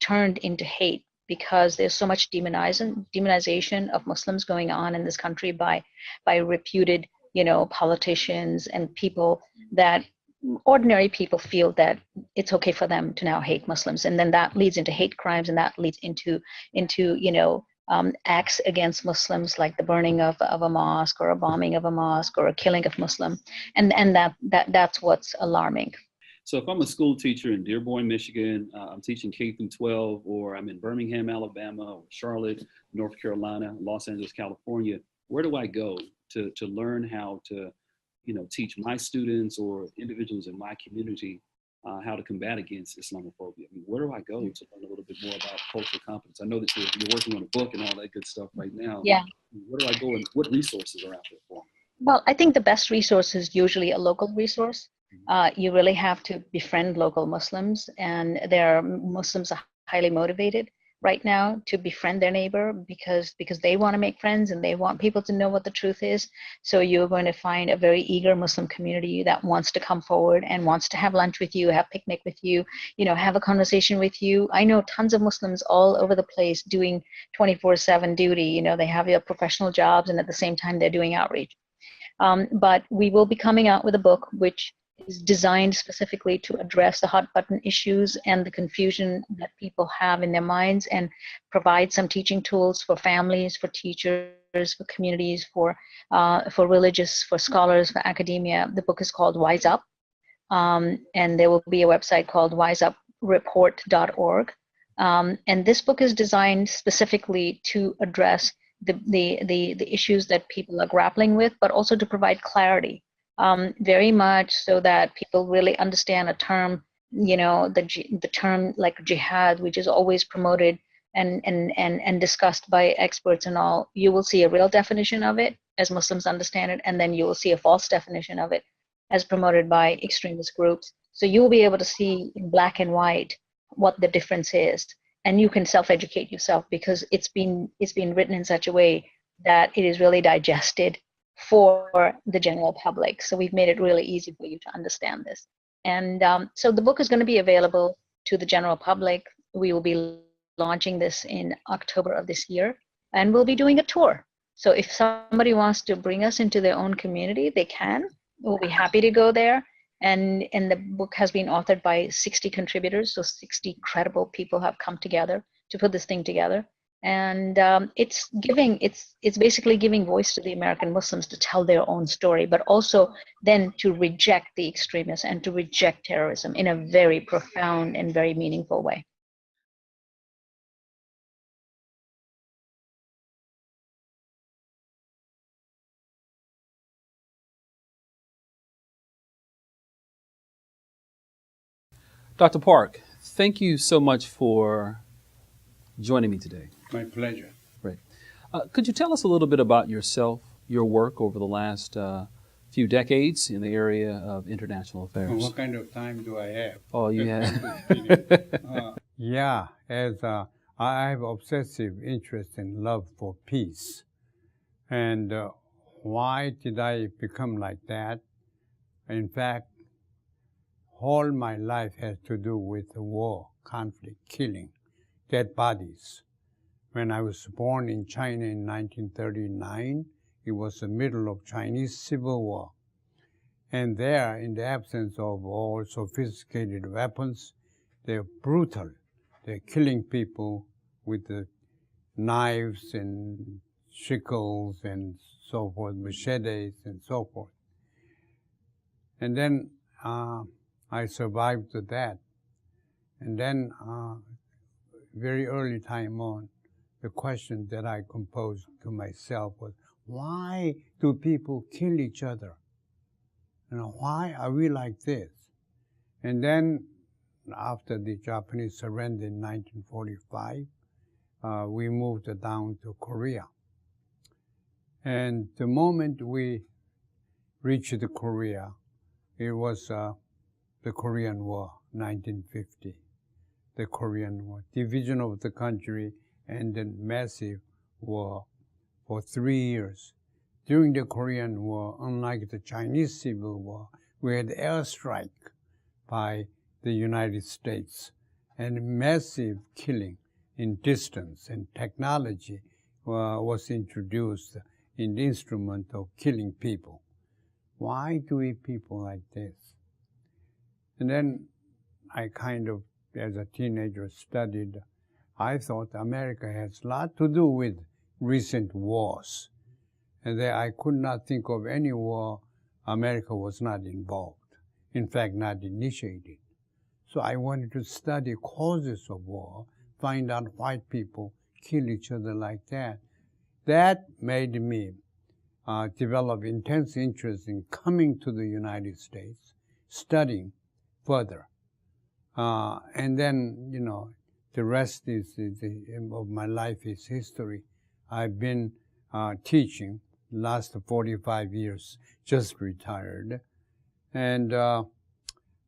turned into hate, because there's so much demonization of Muslims going on in this country by reputed politicians and people, that ordinary people feel that it's okay for them to now hate Muslims, and then that leads into hate crimes, and that leads into acts against Muslims, like the burning of a mosque, or a bombing of a mosque, or a killing of Muslim, and that's what's alarming. So if I'm a school teacher in Dearborn, Michigan, I'm teaching K through 12, or I'm in Birmingham, Alabama, or Charlotte, North Carolina, Los Angeles, California, where do I go to learn how to, teach my students or individuals in my community how to combat against Islamophobia? I mean, where do I go to learn a little bit more about cultural competence? I know that you're working on a book and all that good stuff right now. Yeah. Where do I go, and what resources are out there for me? Well, I think the best resource is usually a local resource. You really have to befriend local Muslims, and Muslims are highly motivated right now to befriend their neighbor, because they want to make friends and they want people to know what the truth is. So you're going to find a very eager Muslim community that wants to come forward and wants to have lunch with you, have picnic with you, have a conversation with you. I know tons of Muslims all over the place doing 24/7 duty. They have their professional jobs, and at the same time they're doing outreach. But we will be coming out with a book which is designed specifically to address the hot button issues and the confusion that people have in their minds, and provide some teaching tools for families, for teachers, for communities, for religious, for scholars, for academia. The book is called Wise Up, and there will be a website called wiseupreport.org. And this book is designed specifically to address the issues that people are grappling with, but also to provide clarity. Very much so that people really understand a term, the term like jihad, which is always promoted and discussed by experts and all. You will see a real definition of it as Muslims understand it, and then you will see a false definition of it as promoted by extremist groups. So you will be able to see in black and white what the difference is, and you can self-educate yourself, because it's been written in such a way that it is really digested for the general public. So we've made it really easy for you to understand this. And so the book is going to be available to the general public. We will be launching this in October of this year, and we'll be doing a tour. So if somebody wants to bring us into their own community, they can. We'll be happy to go there. And the book has been authored by 60 contributors, so 60 credible people have come together to put this thing together. And it's basically giving voice to the American Muslims to tell their own story, but also then to reject the extremists and to reject terrorism in a very profound and very meaningful way. Dr. Park, thank you so much for joining me today. My pleasure. Great. Could you tell us a little bit about yourself, your work over the last few decades in the area of international affairs? What kind of time do I have? Oh, you have. Yeah, as I have obsessive interest and love for peace. And why did I become like that? In fact, all my life has to do with war, conflict, killing, dead bodies. When I was born in China in 1939, it was the middle of Chinese Civil War. And there, in the absence of all sophisticated weapons, they're brutal. They're killing people with the knives and sickles and so forth, machetes and so forth. And then I survived that. And then very early time on, the question that I composed to myself was, why do people kill each other? You know, why are we like this? And then after the Japanese surrender in 1945, we moved down to Korea. And the moment we reached Korea, it was the Korean War, 1950. The Korean War, division of the country, and then massive war for 3 years. During the Korean War, unlike the Chinese Civil War, we had airstrike by the United States and massive killing in distance, and technology was introduced in the instrument of killing people. Why do we people like this? And then I kind of, as a teenager, studied. I thought America has a lot to do with recent wars. And that I could not think of any war America was not involved. In fact, not initiated. So I wanted to study causes of war, find out why people kill each other like that. That made me develop intense interest in coming to the United States, studying further. And then, you know, the rest of my life is history. I've been teaching last 45 years, just retired. And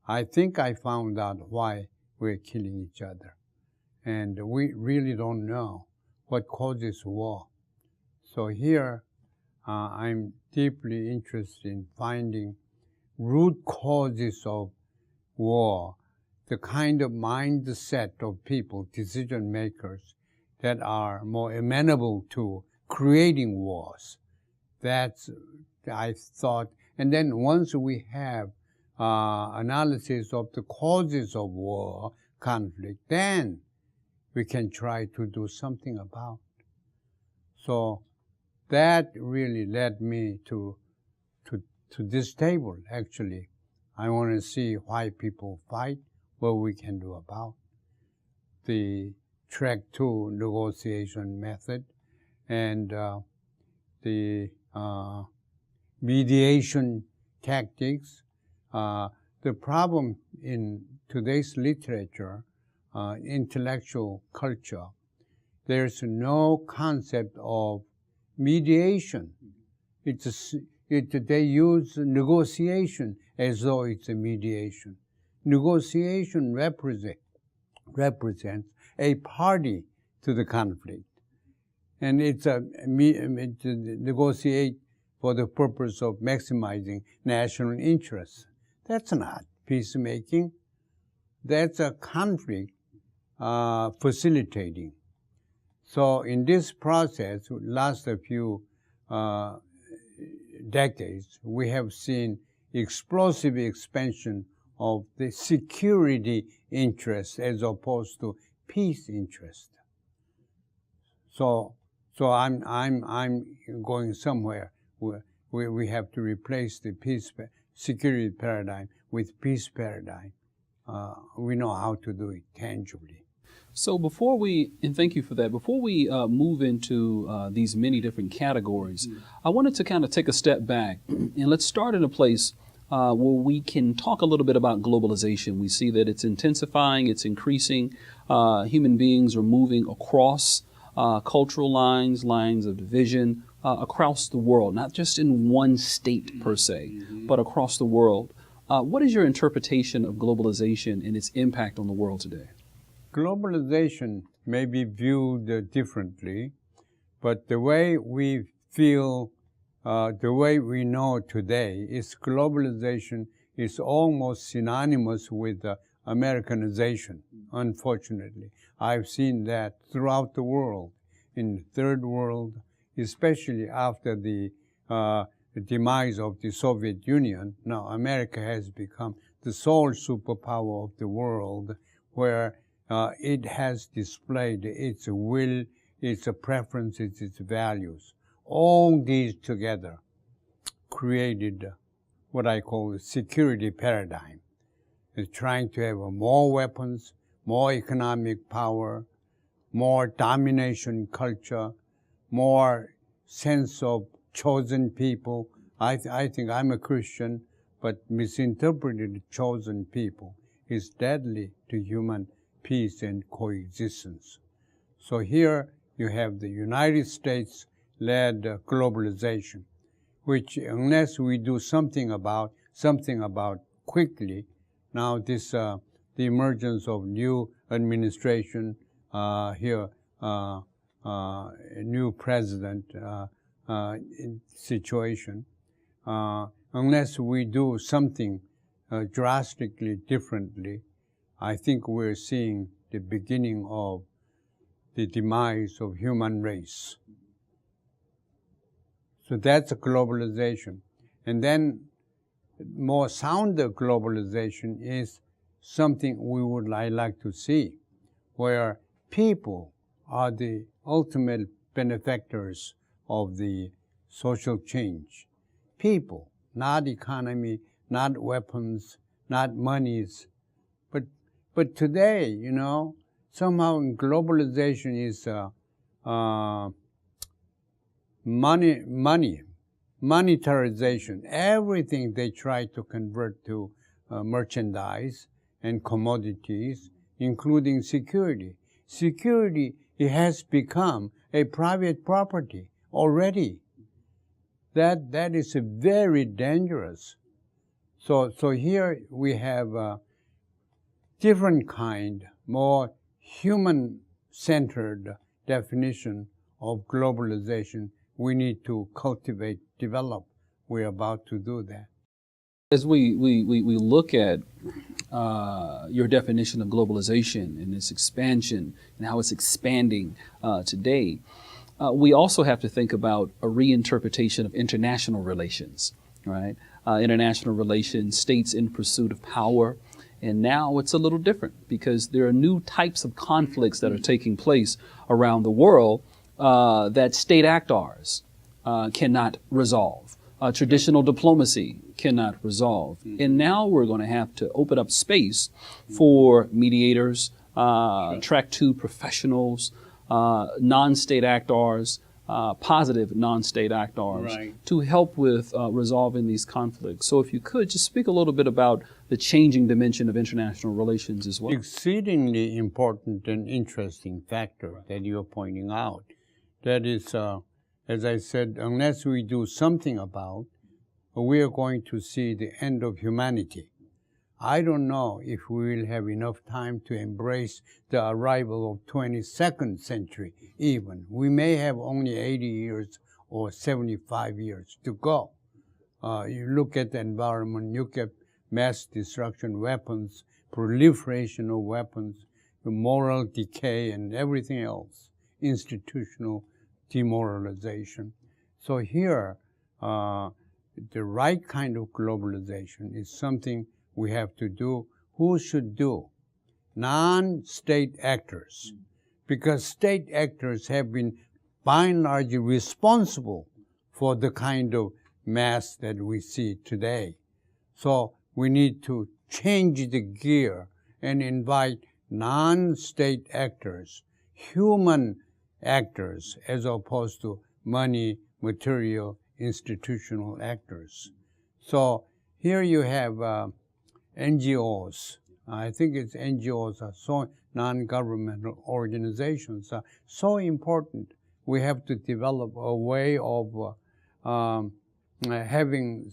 I think I found out why we're killing each other. And we really don't know what causes war. So here, I'm deeply interested in finding root causes of war, the kind of mindset of people, decision makers, that are more amenable to creating wars. That's, I thought, and then once we have analysis of the causes of war, conflict, then we can try to do something about it. So that really led me to this table, actually. I want to see why people fight, what we can do about the track 2 negotiation method, and the mediation tactics. The problem in today's literature, intellectual culture, there's no concept of mediation. They use negotiation as though it's a mediation. Negotiation represents a party to the conflict. And it's to negotiate for the purpose of maximizing national interests. That's not peacemaking. That's a conflict facilitating. So in this process, last a few decades, we have seen explosive expansion of the security interest as opposed to peace interest. So I'm going somewhere where we have to replace the security paradigm with peace paradigm. We know how to do it tangibly. So before we, and thank you for that, before we move into these many different categories, I wanted to kind of take a step back and let's start in a place where we can talk a little bit about globalization. We see that it's intensifying, it's increasing. Human beings are moving across cultural lines of division across the world, not just in one state per se, but across the world. What is your interpretation of globalization and its impact on the world today? Globalization may be viewed differently, but the way we feel, the way we know today is globalization is almost synonymous with Americanization, unfortunately. I've seen that throughout the world, in the third world, especially after the demise of the Soviet Union. Now America has become the sole superpower of the world, where it has displayed its will, its preferences, its values. All these together created what I call a security paradigm. It's trying to have more weapons, more economic power, more domination culture, more sense of chosen people. I think I'm a Christian, but misinterpreted chosen people is deadly to human peace and coexistence. So here you have the United States-led globalization, which unless we do something about quickly, now this the emergence of new administration here, new president situation, unless we do something drastically differently, I think we're seeing the beginning of the demise of human race. So that's a globalization. And then more sounder globalization is something I like to see, where people are the ultimate benefactors of the social change. People, not economy, not weapons, not monies. But today, you know, somehow globalization is monetarization. Everything they try to convert to merchandise and commodities, including security. Security, it has become a private property already. That is very dangerous. So here we have a different kind, more human-centered definition of globalization we need to cultivate, develop. We're about to do that. As we look at your definition of globalization and its expansion and how it's expanding today, we also have to think about a reinterpretation of international relations, right? International relations, states in pursuit of power. And now it's a little different because there are new types of conflicts that are taking place around the world that state actors cannot resolve. Traditional diplomacy cannot resolve. And now we're going to have to open up space for mediators, track 2 professionals, non-state actors, positive non-state actors to help with resolving these conflicts. So if you could just speak a little bit about the changing dimension of international relations as well. Exceedingly important and interesting factor that you're pointing out. That is, as I said, unless we do something about, we are going to see the end of humanity. I don't know if we will have enough time to embrace the arrival of 22nd century even. We may have only 80 years or 75 years to go. You look at the environment, you look at mass destruction, weapons, proliferation of weapons, the moral decay and everything else, institutional demoralization. So here, the right kind of globalization is something we have to do. Who should do? Non-state actors, because state actors have been by and large responsible for the kind of mass that we see today. So we need to change the gear and invite non-state actors, human actors, as opposed to money, material, institutional actors. So here you have NGOs. I think it's NGOs are so non-governmental organizations are so important. We have to develop a way of having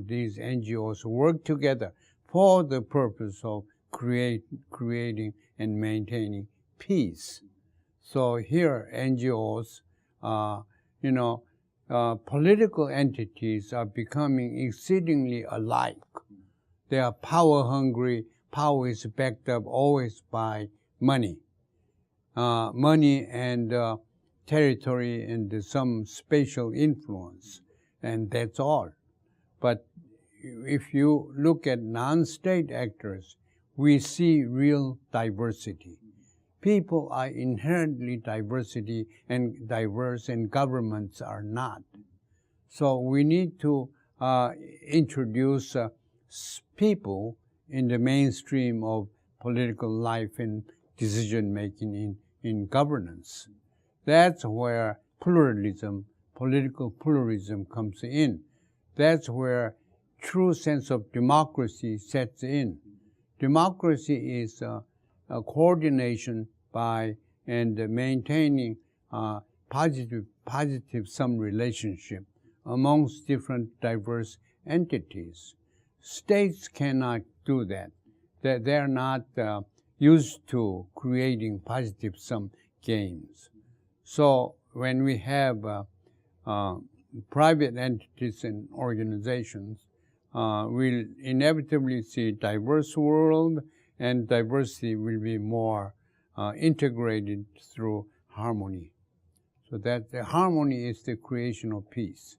these NGOs work together for the purpose of creating and maintaining peace. So here, NGOs, political entities are becoming exceedingly alike. They are power hungry. Power is backed up always by money. Money and territory and some spatial influence, and that's all. But if you look at non-state actors, we see real diversity. People are inherently diverse, and governments are not. So we need to introduce people in the mainstream of political life and decision-making in governance. That's where pluralism, political pluralism comes in. That's where true sense of democracy sets in. Democracy is a coordination by and maintaining positive some relationship amongst different diverse entities. States cannot do that. They're not used to creating positive sum games. So when we have private entities and organizations, we'll inevitably see diverse world, and diversity will be more integrated through harmony. So that the harmony is the creation of peace.